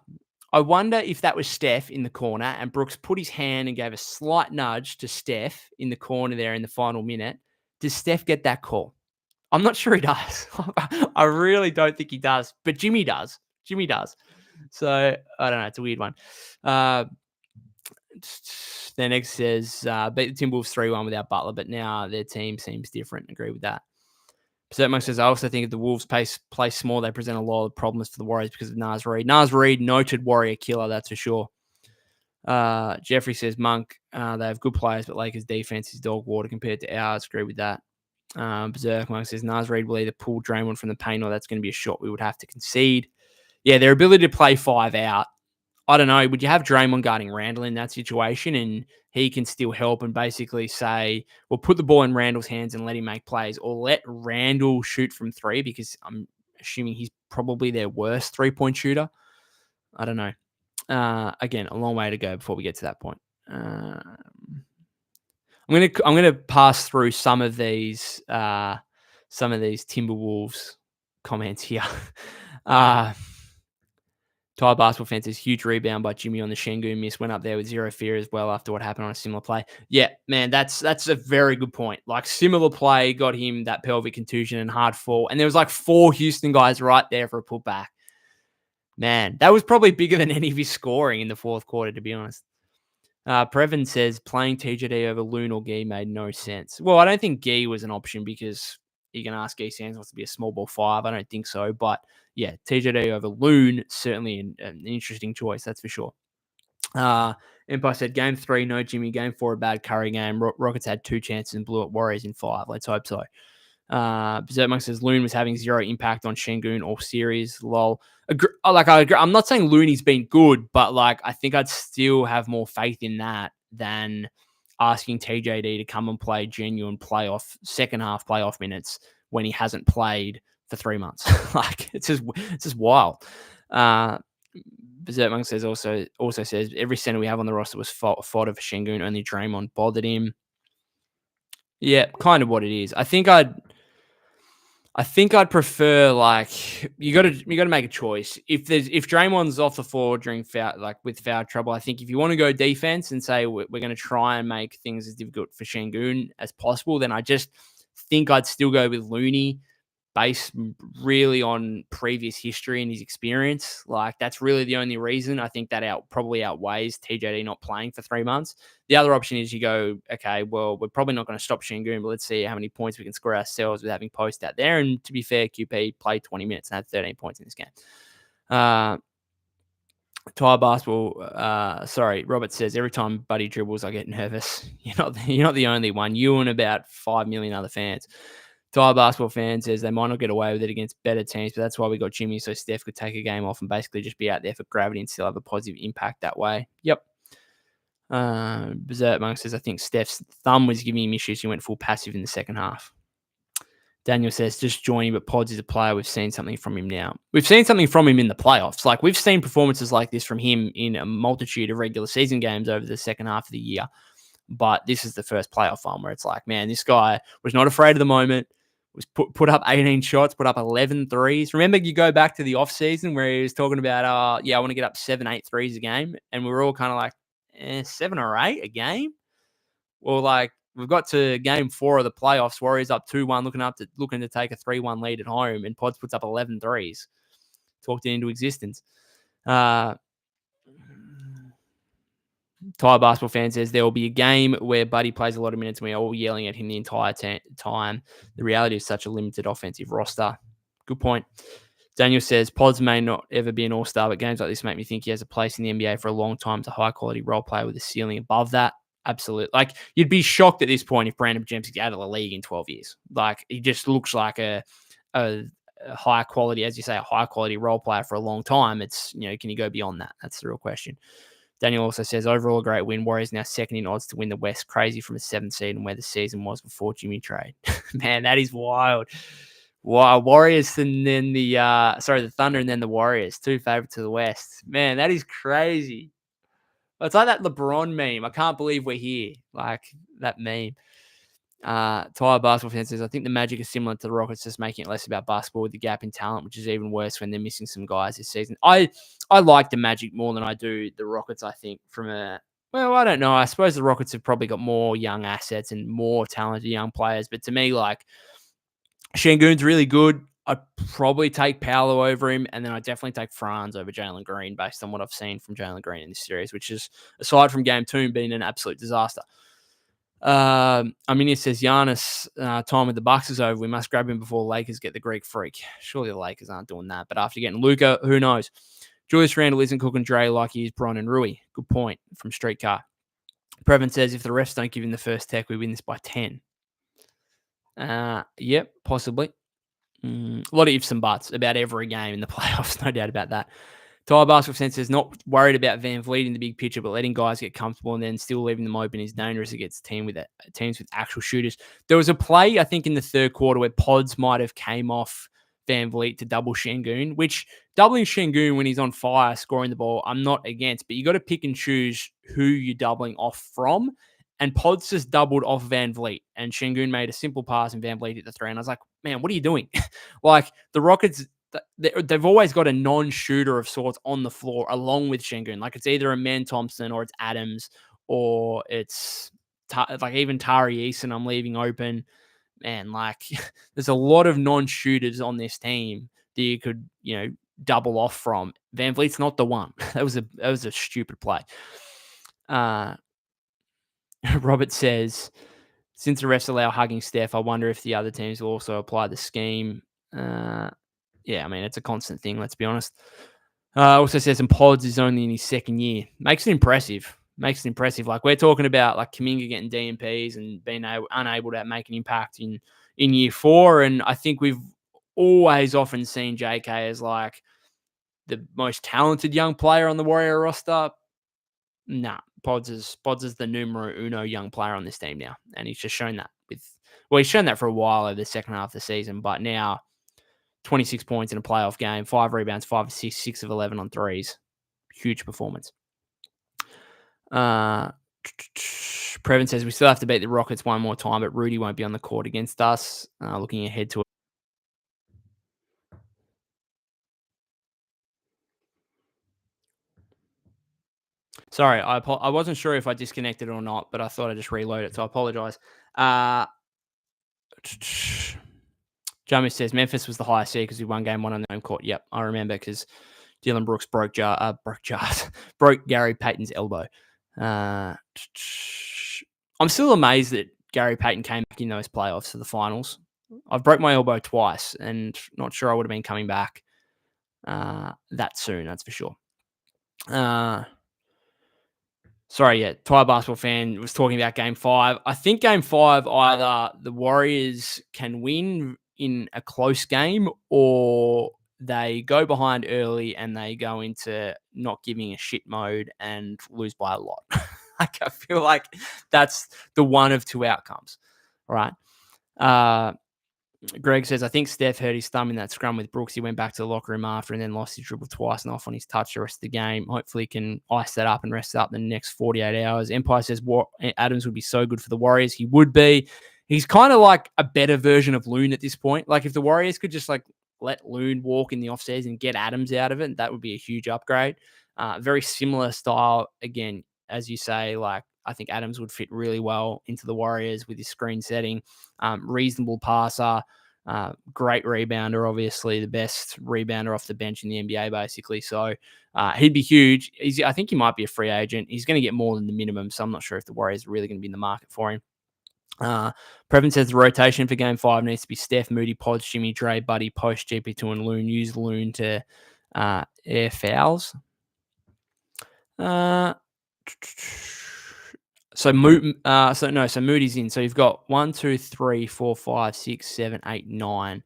if that was Steph in the corner and Brooks put his hand and gave a slight nudge to Steph in the corner there in the final minute. Does Steph get that call? I'm not sure he does. I really don't think he does, but Jimmy does. Jimmy does. So, I don't know. It's a weird one. Then next says, beat the Timberwolves 3-1 without Butler, but now their team seems different. Agree with that. Berserk says, I also think if the Wolves play small, they present a lot of problems for the Warriors because of Naz Reid. Naz Reid, noted Warrior killer, that's for sure. Jeffrey says, Monk, they have good players, but Lakers defense is dog water compared to ours. Agree with that. Berserk Monk says, Naz Reid will either pull Draymond from the paint or that's going to be a shot we would have to concede. Yeah, their ability to play 5 out. I don't know. Would you have Draymond guarding Randall in that situation and he can still help and basically say, well, put the ball in Randall's hands and let him make plays, or let Randall shoot from 3 because I'm assuming he's probably their worst 3-point shooter? I don't know. Again, a long way to go before we get to that point. I'm gonna pass through some of these Timberwolves comments here. Thai basketball fans says huge rebound by Jimmy on the Şengün miss. Went up there with zero fear as well after what happened on a similar play. Yeah, man, that's a very good point. Like similar play got him that pelvic contusion and hard fall. And there was like 4 Houston guys right there for a putback. Man, that was probably bigger than any of his scoring in the fourth quarter, to be honest. Previn says playing TJD over Loon or Gee made no sense. Well, I don't think Gee was an option because you can ask Gee Sands wants to be a small ball 5. I don't think so. But yeah, TJD over Loon, certainly an interesting choice. That's for sure. Empire said game 3, no Jimmy. Game 4, a bad Curry game. Rockets had 2 chances and blew up Warriors in 5. Let's hope so. Berserk Monk says Loon was having 0 impact on Şengün all series. Lol. I agree. I'm not saying Looney's been good, but like I think I'd still have more faith in that than asking TJD to come and play genuine second half playoff minutes when he hasn't played for 3 months. Like it's just wild. Berserk Monk says also says every center we have on the roster was fodder for Şengün. Only Draymond bothered him. Yeah, kind of what it is. I think I think I'd prefer you got to make a choice. If Draymond's off the floor during with foul trouble, I think if you want to go defense and say we're going to try and make things as difficult for Şengün as possible, then I just think I'd still go with Looney based really on previous history and his experience. Like that's really the only reason. I think that probably outweighs TJD not playing for 3 months. The other option is you go, okay, well, we're probably not going to stop Şengün, but let's see how many points we can score ourselves with having Post out there. And to be fair, QP played 20 minutes and had 13 points in this game. Tire basketball. Sorry, Robert says every time Buddy dribbles, I get nervous. You're not the only one. You and about 5 million other fans. Tire basketball fan says they might not get away with it against better teams, but that's why we got Jimmy, so Steph could take a game off and basically just be out there for gravity and still have a positive impact that way. Yep. Berserk Monk says I think Steph's thumb was giving him issues. He went full passive in the second half. Daniel says, just joining, but Pods is a player. We've seen something from him now. We've seen something from him in the playoffs. Like, we've seen performances like this from him in a multitude of regular season games over the second half of the year. But this is the first playoff one where it's like, man, this guy was not afraid of the moment, was put up 18 shots, put up 11 threes. Remember, you go back to the offseason where he was talking about, I want to get up 7-8 threes a game. And we were all kind of like, 7 or 8 a game? Well, like, we've got to game 4 of the playoffs. Warriors up 2-1, looking to take a 3-1 lead at home, and Pods puts up 11 threes. Talked it into existence. Thai basketball fan says there will be a game where Buddy plays a lot of minutes and we're all yelling at him the entire time. The reality is such a limited offensive roster. Good point. Daniel says Pods may not ever be an all-star, but games like this make me think he has a place in the NBA for a long time as a high-quality role player with a ceiling above that. Absolutely. Like, you'd be shocked at this point if Brandon Jemsey's out of the league in 12 years. Like, he just looks like a high quality, as you say, a high quality role player for a long time. It's, can you go beyond that? That's the real question. Daniel also says, overall a great win. Warriors now second in odds to win the West. Crazy from a 7th seed and where the season was before Jimmy trade. Man, that is wild. Wow, Warriors and then the Thunder and then the Warriors. 2 favorites to the West. Man, that is crazy. It's like that LeBron meme. I can't believe we're here. Like that meme. Tyler Basketball fan says, I think the Magic is similar to the Rockets, just making it less about basketball with the gap in talent, which is even worse when they're missing some guys this season. I like the Magic more than I do the Rockets, I think, I don't know. I suppose the Rockets have probably got more young assets and more talented young players. But to me, like, Şengün's really good. I'd probably take Paolo over him, and then I'd definitely take Franz over Jalen Green based on what I've seen from Jalen Green in this series, which is, aside from Game 2 being an absolute disaster. It says Giannis, time with the Bucks is over. We must grab him before Lakers get the Greek freak. Surely the Lakers aren't doing that. But after getting Luka, who knows? Julius Randle isn't cooking Dre like he is Bron and Rui. Good point from Streetcar. Previn says, if the refs don't give him the first tech, we win this by 10. Yep, possibly. A lot of ifs and buts about every game in the playoffs, no doubt about that. Tyler Basketball Sense is not worried about Van Vliet in the big picture, but letting guys get comfortable and then still leaving them open is dangerous against teams with actual shooters. There was a play, I think, in the third quarter where Pods might have came off Van Vliet to double Şengün, which doubling Şengün when he's on fire, scoring the ball, I'm not against, but you got to pick and choose who you're doubling off from. And Pods just doubled off Van Vliet, and Şengün made a simple pass and Van Vliet hit the 3. And I was like, man, what are you doing? Like, the Rockets, they've always got a non-shooter of sorts on the floor along with Şengün. Like, it's either a Man Thompson or it's Adams or it's like even Tari Eason I'm leaving open. Man, like, there's a lot of non-shooters on this team that you could, double off from. Van Vliet's not the one. That was a stupid play. Robert says, since the refs allow hugging Steph, I wonder if the other teams will also apply the scheme. It's a constant thing, let's be honest. Also says, and Pods is only in his second year. Makes it impressive. Like, we're talking about, like, Kuminga getting DMPs and being unable to make an impact in year 4. And I think we've always often seen JK as, like, the most talented young player on the Warrior roster. Nah, Pods is the numero uno young player on this team now. And he's just shown that he's shown that for a while over the second half of the season. But now, 26 points in a playoff game, 5 rebounds, 5 assists, 6 of 11 on threes. Huge performance. Previn says, we still have to beat the Rockets one more time, but Rudy won't be on the court against us. Looking ahead to Sorry, I wasn't sure if I disconnected or not, but I thought I'd just reload it, so I apologize. Jamie says Memphis was the highest seed because we won game one on the home court. Yep, I remember because Dylan Brooks broke Gary Payton's elbow. I'm still amazed that Gary Payton came back in those playoffs to the finals. I've broke my elbow twice, and not sure I would have been coming back that soon. That's for sure. Sorry, yeah. Thai basketball fan was talking about game 5. I think game 5, either the Warriors can win in a close game or they go behind early and they go into not giving a shit mode and lose by a lot. Like, I feel like that's the one of two outcomes, right? Greg says, I think Steph hurt his thumb in that scrum with Brooks. He went back to the locker room after and then lost his dribble twice and off on his touch the rest of the game. Hopefully he can ice that up and rest it up in the next 48 hours. Empire says Adams would be so good for the Warriors. He would be. He's kind of like a better version of Loon at this point. Like if the Warriors could just like let Loon walk in the offseason and get Adams out of it, that would be a huge upgrade. Very similar style. Again, as you say, like I think Adams would fit really well into the Warriors with his screen setting. Reasonable passer, great rebounder, obviously the best rebounder off the bench in the NBA, basically. So he'd be huge. I think he might be a free agent. He's going to get more than the minimum, so I'm not sure if the Warriors are really going to be in the market for him. Previn says the rotation for Game 5 needs to be Steph, Moody, Pods, Jimmy, Dre, Buddy, Post, GP2, and Loon. Use Loon to air fouls. So Moody's in. So you've got 1, 2, 3, 4, 5, 6, 7, 8, 9.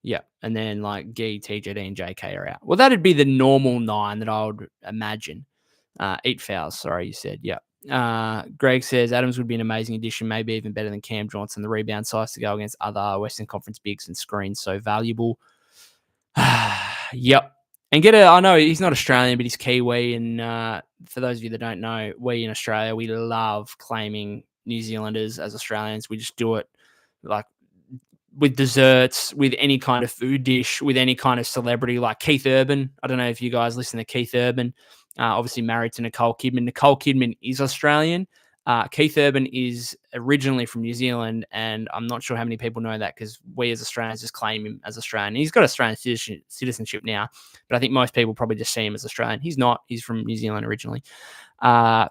Yeah. And then like Gee, TJD, and JK are out. Well, that'd be the normal 9 that I would imagine. 8 fouls, sorry, you said. Yeah. Greg says Adams would be an amazing addition, maybe even better than Cam Johnson. The rebound size to go against other Western Conference bigs and screens so valuable. Yep. And I know he's not Australian, but he's Kiwi. And for those of you that don't know, we in Australia, we love claiming New Zealanders as Australians. We just do it like with desserts, with any kind of food dish, with any kind of celebrity, like Keith Urban. I don't know if you guys listen to Keith Urban. Obviously married to Nicole Kidman. Nicole Kidman is Australian. Keith Urban is originally from New Zealand, and I'm not sure how many people know that because we as Australians just claim him as Australian. He's got Australian citizenship now, but I think most people probably just see him as Australian. He's not. He's from New Zealand originally. And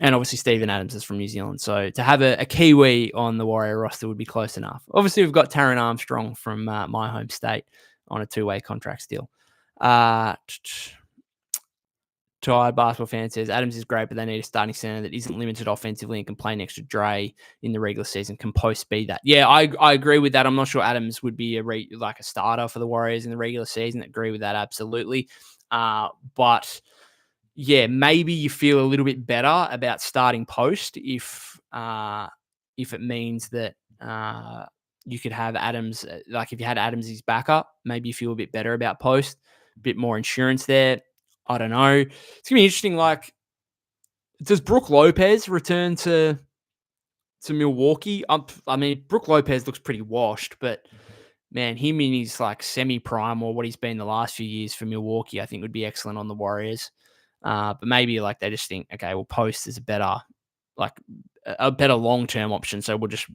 obviously Steven Adams is from New Zealand. So to have a Kiwi on the Warrior roster would be close enough. Obviously, we've got Taron Armstrong from my home state on a 2-way contract still. Tired basketball fan says Adams is great, but they need a starting center that isn't limited offensively and can play next to Dre in the regular season. Can Post be that? Yeah, I agree with that. I'm not sure Adams would be a starter for the Warriors in the regular season. I agree with that absolutely. But yeah, maybe you feel a little bit better about starting Post if it means that you could have Adams. Like if you had Adams as backup, maybe you feel a bit better about Post. A bit more insurance there. I don't know. It's going to be interesting. Like, does Brook Lopez return to Milwaukee? I mean, Brook Lopez looks pretty washed, but man, him in his like semi-prime or what he's been the last few years for Milwaukee, I think would be excellent on the Warriors. But maybe like they just think, okay, well, Post is a better long-term option. So we'll just,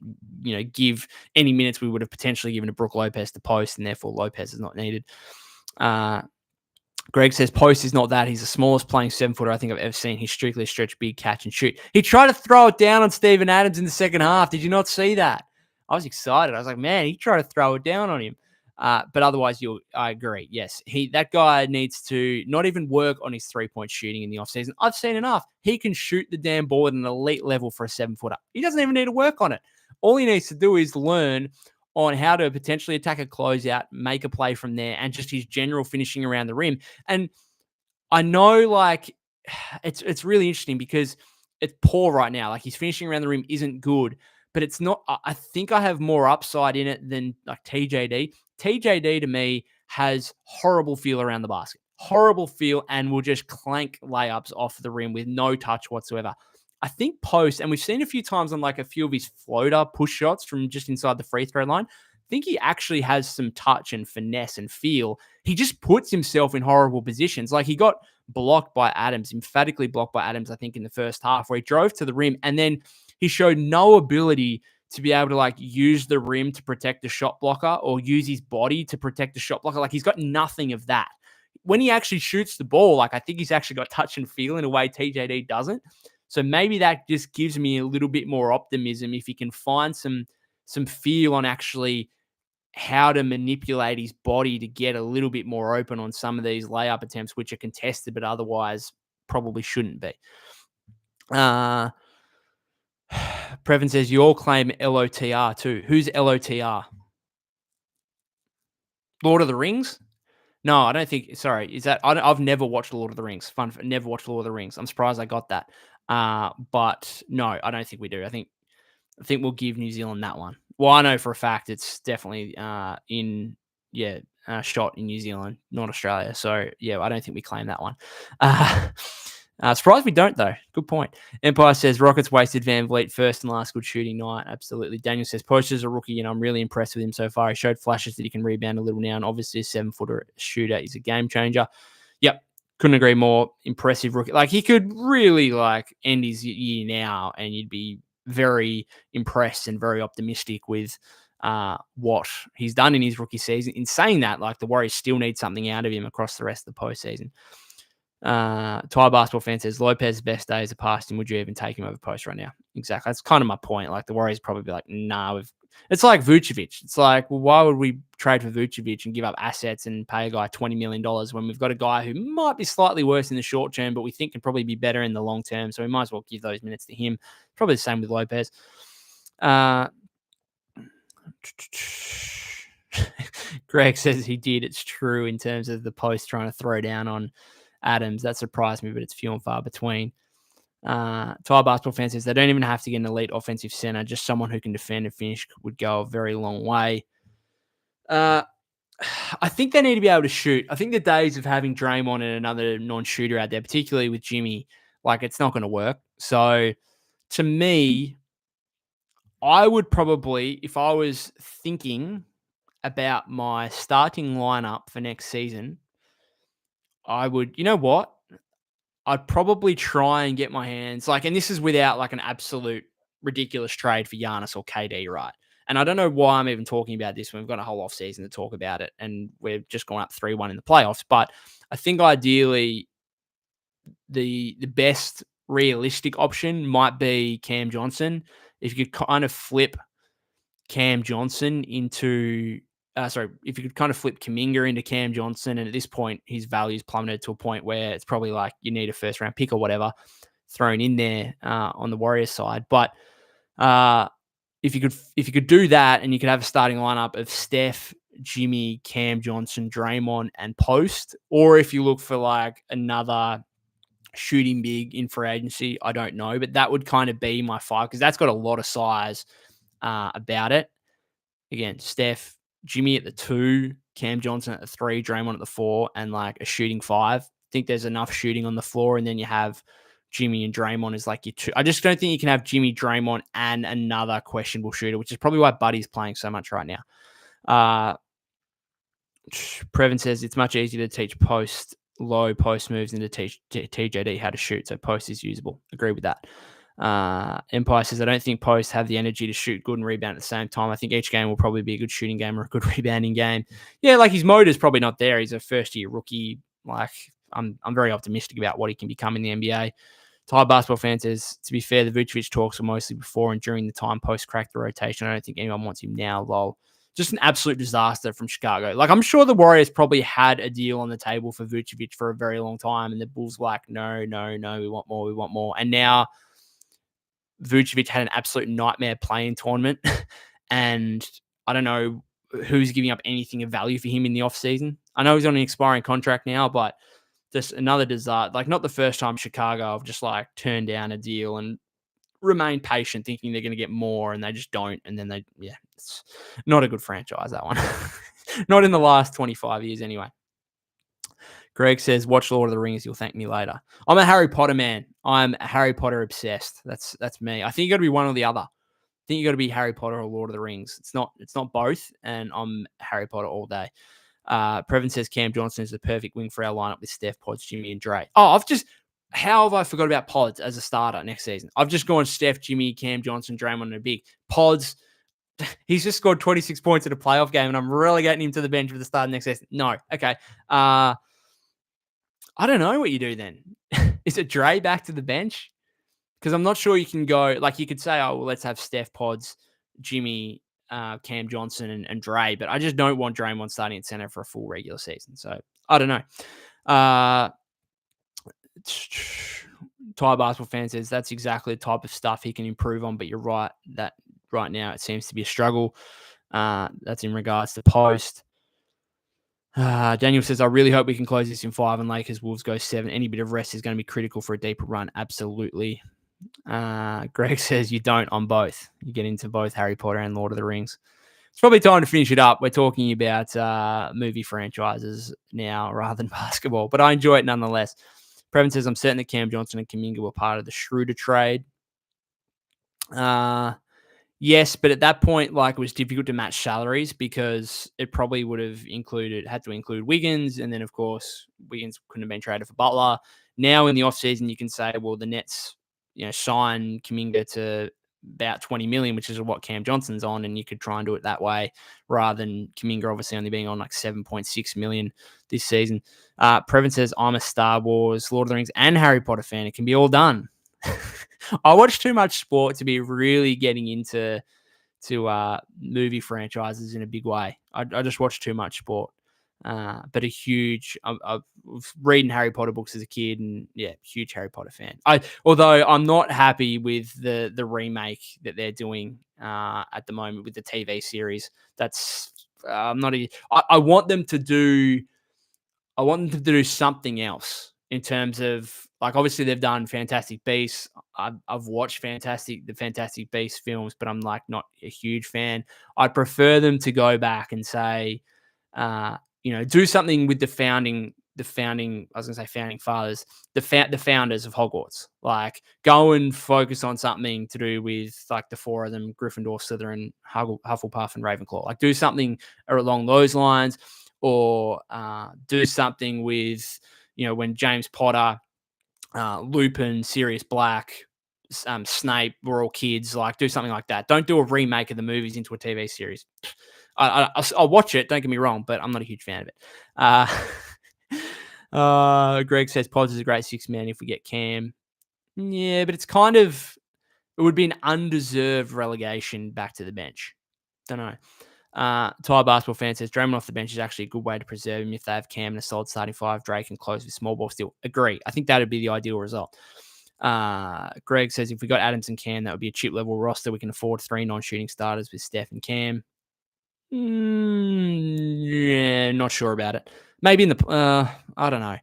give any minutes we would have potentially given to Brook Lopez to Post, and therefore Lopez is not needed. Greg says Post is not that. He's the smallest playing 7-footer I think I've ever seen. He's strictly a stretch, big catch and shoot. He tried to throw it down on Steven Adams in the second half. Did you not see that? I was excited. I was like, man, he tried to throw it down on him. But otherwise, I agree. Yes, that guy needs to not even work on his 3-point shooting in the offseason. I've seen enough. He can shoot the damn ball at an elite level for a 7-footer. He doesn't even need to work on it. All he needs to do is learn on how to potentially attack a closeout, make a play from there, and just his general finishing around the rim. And I know, like, it's really interesting because it's poor right now. Like, his finishing around the rim isn't good, but it's not. I think I have more upside in it than like TJD. TJD to me has horrible feel around the basket, horrible feel, and will just clank layups off the rim with no touch whatsoever. I think Post, and we've seen a few times on like a few of his floater push shots from just inside the free throw line, think he actually has some touch and finesse and feel. He just puts himself in horrible positions. Like, he got blocked by Adams, emphatically blocked by Adams, I think, in the first half, where he drove to the rim and then he showed no ability to be able to like use the rim to protect the shot blocker or use his body to protect the shot blocker. Like, he's got nothing of that. When he actually shoots the ball, like, I think he's actually got touch and feel in a way TJD doesn't. So maybe that just gives me a little bit more optimism if he can find some feel on actually how to manipulate his body to get a little bit more open on some of these layup attempts, which are contested, but otherwise probably shouldn't be. Previn says, you all claim LOTR too. Who's LOTR? Lord of the Rings? No, I don't think. Sorry, is that? I've never watched Lord of the Rings. Never watched Lord of the Rings. I'm surprised I got that. But no, I don't think we do. I think we'll give New Zealand that one. Well, I know for a fact it's definitely shot in New Zealand, not Australia. So yeah, I don't think we claim that one. Surprised we don't, though. Good point. Empire says, Rockets wasted Van Vliet first and last good shooting night. Absolutely. Daniel says, Poster's a rookie, and I'm really impressed with him so far. He showed flashes that he can rebound a little now, and obviously a 7-footer shooter is a game changer. Yep. Couldn't agree more. Impressive rookie. Like, he could really, like, end his year now, and you'd be very impressed and very optimistic with what he's done in his rookie season. In saying that, like, the Warriors still need something out of him across the rest of the postseason. Thai basketball fan says, Lopez's best days are past him. Would you even take him over Post right now? Exactly. That's kind of my point. Like, the Warriors probably be like, nah, it's like Vucevic. It's like, well, why would we trade for Vucevic and give up assets and pay a guy $20 million when we've got a guy who might be slightly worse in the short term, but we think can probably be better in the long term. So we might as well give those minutes to him. Probably the same with Lopez. Greg says he did. It's true in terms of the Post trying to throw down on Adams. That surprised me, but it's few and far between. Thai basketball fan says they don't even have to get an elite offensive center. Just someone who can defend and finish would go a very long way. I think they need to be able to shoot. I think the days of having Draymond and another non-shooter out there, particularly with Jimmy, like, it's not going to work. So to me, I would probably, if I was thinking about my starting lineup for next season, I would, you know what? I'd probably try and get my hands, like, and this is without like an absolute ridiculous trade for Giannis or KD, right? And I don't know why I'm even talking about this when we've got a whole off season to talk about it, and we've just gone up 3-1 in the playoffs. But I think ideally the best realistic option might be Cam Johnson. If you could kind of flip Cam Johnson into if you could kind of flip Kuminga into Cam Johnson, and at this point his value's plummeted to a point where it's probably like you need a first round pick or whatever thrown in there on the Warriors side. But if you could do that, and you could have a starting lineup of Steph, Jimmy, Cam Johnson, Draymond, and Post, or if you look for like another shooting big in free agency, I don't know, but that would kind of be my five, because that's got a lot of size about it. Again, Steph, Jimmy at the 2, Cam Johnson at the 3, Draymond at the 4, and like a shooting 5. I think there's enough shooting on the floor, and then you have Jimmy and Draymond as like your 2. I just don't think you can have Jimmy, Draymond, and another questionable shooter, which is probably why Buddy's playing so much right now. Previn says it's much easier to teach low post moves than to teach TJD how to shoot, so Post is usable. Agree with that. Empire says, I don't think Post have the energy to shoot good and rebound at the same time. I think each game will probably be a good shooting game or a good rebounding game. Yeah, like, his motor's probably not there. He's a first-year rookie. Like, I'm very optimistic about what he can become in the NBA. Thai basketball fan says, to be fair, the Vucevic talks were mostly before and during the time Post cracked the rotation. I don't think anyone wants him now, lol. Just an absolute disaster from Chicago. Like, I'm sure the Warriors probably had a deal on the table for Vucevic for a very long time, and the Bulls were like, no, we want more. And now Vucevic had an absolute nightmare playing tournament, and I don't know who's giving up anything of value for him in the offseason. I know he's on an expiring contract now, but just another disaster. Like, not the first time Chicago have just like turned down a deal and remain patient thinking they're going to get more, and they just don't. And then it's not a good franchise, that one. Not in the last 25 years anyway. Greg says, watch Lord of the Rings. You'll thank me later. I'm a Harry Potter man. I'm Harry Potter obsessed. That's me. I think you got to be one or the other. think you got to be Harry Potter or Lord of the Rings. It's not both, and I'm Harry Potter all day. Previn says Cam Johnson is the perfect wing for our lineup with Steph, Pods, Jimmy, and Dre. Oh, how have I forgot about Pods as a starter next season? I've just gone Steph, Jimmy, Cam Johnson, Draymond, and a big Pods. He's just scored 26 points in a playoff game, and I'm relegating him to the bench for the start of next season. No, okay. I don't know what you do then. Is it Dre back to the bench? Because I'm not sure you can go, like you could say, oh, well, let's have Steph, Pods, Jimmy, Cam Johnson, and Dre, but I just don't want Draymond starting at center for a full regular season. So I don't know. Thai basketball fan says that's exactly the type of stuff he can improve on, but you're right that right now it seems to be a struggle. That's in regards to post. Daniel says, I really hope we can close this in 5 and Lakers Wolves go 7. Any bit of rest is going to be critical for a deeper run. Absolutely. Greg says you don't on both. You get into both Harry Potter and Lord of the Rings. It's probably time to finish it up. We're talking about movie franchises now rather than basketball, but I enjoy it nonetheless. Previn says, I'm certain that Cam Johnson and Kuminga were part of the Schroeder trade. Yes, but at that point, like, it was difficult to match salaries because it probably would have had to include Wiggins. And then, of course, Wiggins couldn't have been traded for Butler. Now in the offseason, you can say, well, the Nets, sign Kuminga to about 20 million, which is what Cam Johnson's on. And you could try and do it that way rather than Kuminga obviously only being on like 7.6 million this season. Previn says, I'm a Star Wars, Lord of the Rings, and Harry Potter fan. It can be all done. I watch too much sport to be really getting into movie franchises in a big way. I just watch too much sport. But I was reading Harry Potter books as a kid, and yeah, huge Harry Potter fan. Although I'm not happy with the remake that they're doing at the moment with the TV series. That's I'm not. I want them to do. I want them to do something else in terms of, like, obviously they've done Fantastic Beasts. I've watched the Fantastic Beasts films, but I'm like not a huge fan. I'd prefer them to go back and say, do something with the founding. I was gonna say founding fathers, the founders of Hogwarts. Like, go and focus on something to do with like the 4 of them: Gryffindor, Slytherin, Hufflepuff, and Ravenclaw. Like, do something along those lines. Or do something with, when James Potter, Lupin, Sirius Black, Snape were all kids. Like, do something like that. Don't do a remake of the movies into a TV series. I'll watch it, don't get me wrong, but I'm not a huge fan of it. Greg says Pods is a great 6-man if we get Cam. Yeah, but it would be an undeserved relegation back to the bench. Don't know. Thai basketball fan says Draymond off the bench is actually a good way to preserve him if they have Cam and a solid starting 5. Drake and close with small ball still. Agree. I think that would be the ideal result. Greg says if we got Adams and Cam, that would be a chip level roster. We can afford 3 non-shooting starters with Steph and Cam. Yeah, not sure about it. Maybe in the I don't know.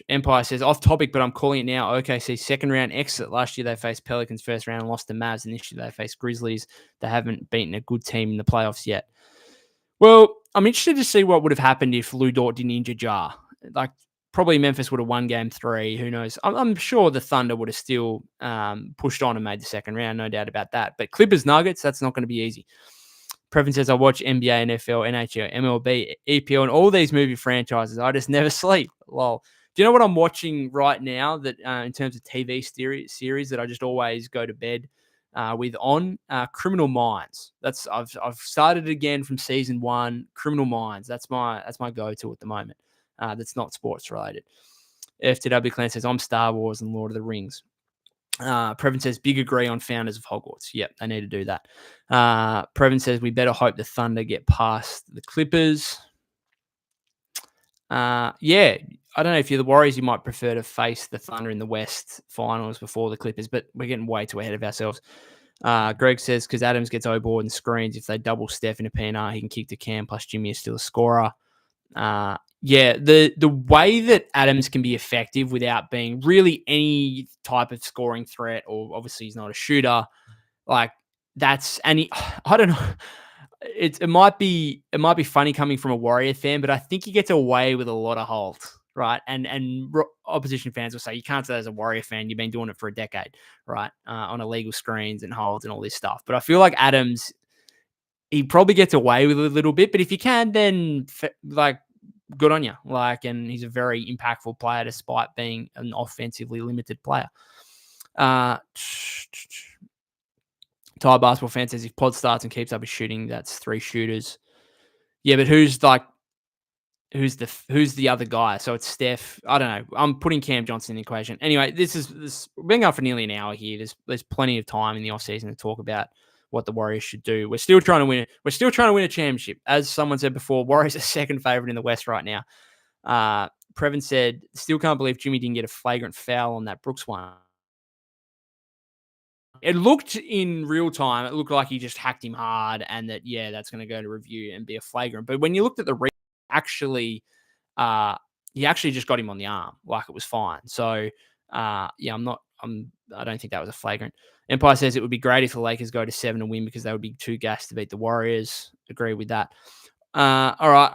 Empire says off topic, but I'm calling it now. OKC second round exit. Last year they faced Pelicans first round and lost to Mavs, and this year they faced Grizzlies. They haven't beaten a good team in the playoffs yet. Well, I'm interested to see what would have happened if Lou Dort didn't injure Ja. Like, probably Memphis would have won game 3. Who knows? I'm sure the Thunder would have still pushed on and made the second round, no doubt about that. But Clippers Nuggets, that's not going to be easy. Previn says, I watch NBA, NFL, NHL, MLB, EPL, and all these movie franchises. I just never sleep. Lol. Do you know what I'm watching right now that in terms of TV series that I just always go to bed with on? Criminal Minds. I've started again from season 1. Criminal Minds. That's my go-to at the moment. That's not sports related. FTW Clan says, I'm Star Wars and Lord of the Rings. Previn says, big agree on founders of Hogwarts. Yep, they need to do that. Previn says, we better hope the Thunder get past the Clippers. Yeah, I don't know if you're the Warriors, you might prefer to face the Thunder in the West finals before the Clippers, but we're getting way too ahead of ourselves. Greg says, because Adams gets O-board and screens, if they double Steph in a PNR, he can kick to Cam, plus Jimmy is still a scorer. Yeah, the way that Adams can be effective without being really any type of scoring threat, or obviously he's not a shooter, like I don't know. It might be funny coming from a Warrior fan, but I think he gets away with a lot of holds. right? And opposition fans will say, you can't say as a Warrior fan, you've been doing it for a decade, right? On illegal screens and holds and all this stuff. But I feel like Adams, he probably gets away with it a little bit. But if you can, then like, good on you. Like, and he's a very impactful player despite being an offensively limited player. Thai basketball fan says if Pod starts and keeps up his shooting, that's 3 shooters. Yeah, but who's the other guy? So it's Steph. I don't know. I'm putting Cam Johnson in the equation. Anyway, this we're being up for nearly an hour here. There's plenty of time in the offseason to talk about what the Warriors should do. We're still trying to win it. We're still trying to win a championship. As someone said before, Warriors are second favorite in the West right now. Previn said, still can't believe Jimmy didn't get a flagrant foul on that Brooks one. It looked in real time, it looked like he just hacked him hard and that, that's going to go to review and be a flagrant. But when you looked at the actually, he actually just got him on the arm, like it was fine. So, I don't think that was a flagrant. Empire says it would be great if the Lakers go to 7 and win because they would be too gassed to beat the Warriors. Agree with that. All right.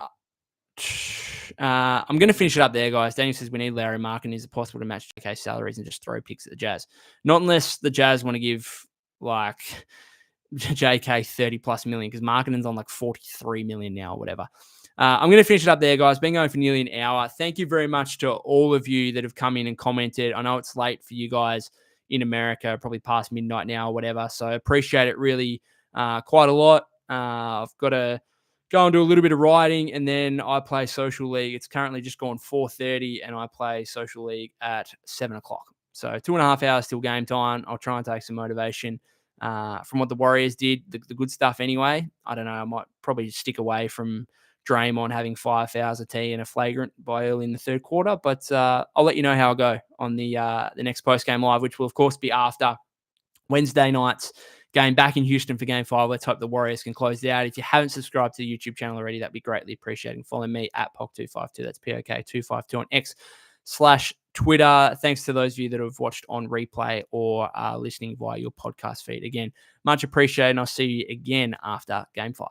I'm going to finish it up there, guys. Daniel says we need Larry Markin. Is it possible to match JK's salaries and just throw picks at the Jazz? Not unless the Jazz want to give like JK 30 plus million because Markinen's on like 43 million now or whatever. I'm going to finish it up there, guys. Been going for nearly an hour. Thank you very much to all of you that have come in and commented. I know it's late for you guys in America, probably past midnight now or whatever. So I appreciate it really quite a lot. I've got to go and do a little bit of writing, and then I play Social League. It's currently just gone 4:30, and I play Social League at 7 o'clock. So 2.5 hours till game time. I'll try and take some motivation from what the Warriors did, the good stuff anyway. I don't know. I might probably stick away from Draymond having 5 fouls, a tee, and a flagrant by early in the third quarter. But I'll let you know how I go on the next post-game live, which will, of course, be after Wednesday night's game back in Houston for Game 5. Let's hope the Warriors can close it out. If you haven't subscribed to the YouTube channel already, that'd be greatly appreciated. Follow me at POC252. That's POK252 on X/Twitter. Thanks to those of you that have watched on replay or listening via your podcast feed. Again, much appreciated, and I'll see you again after Game 5.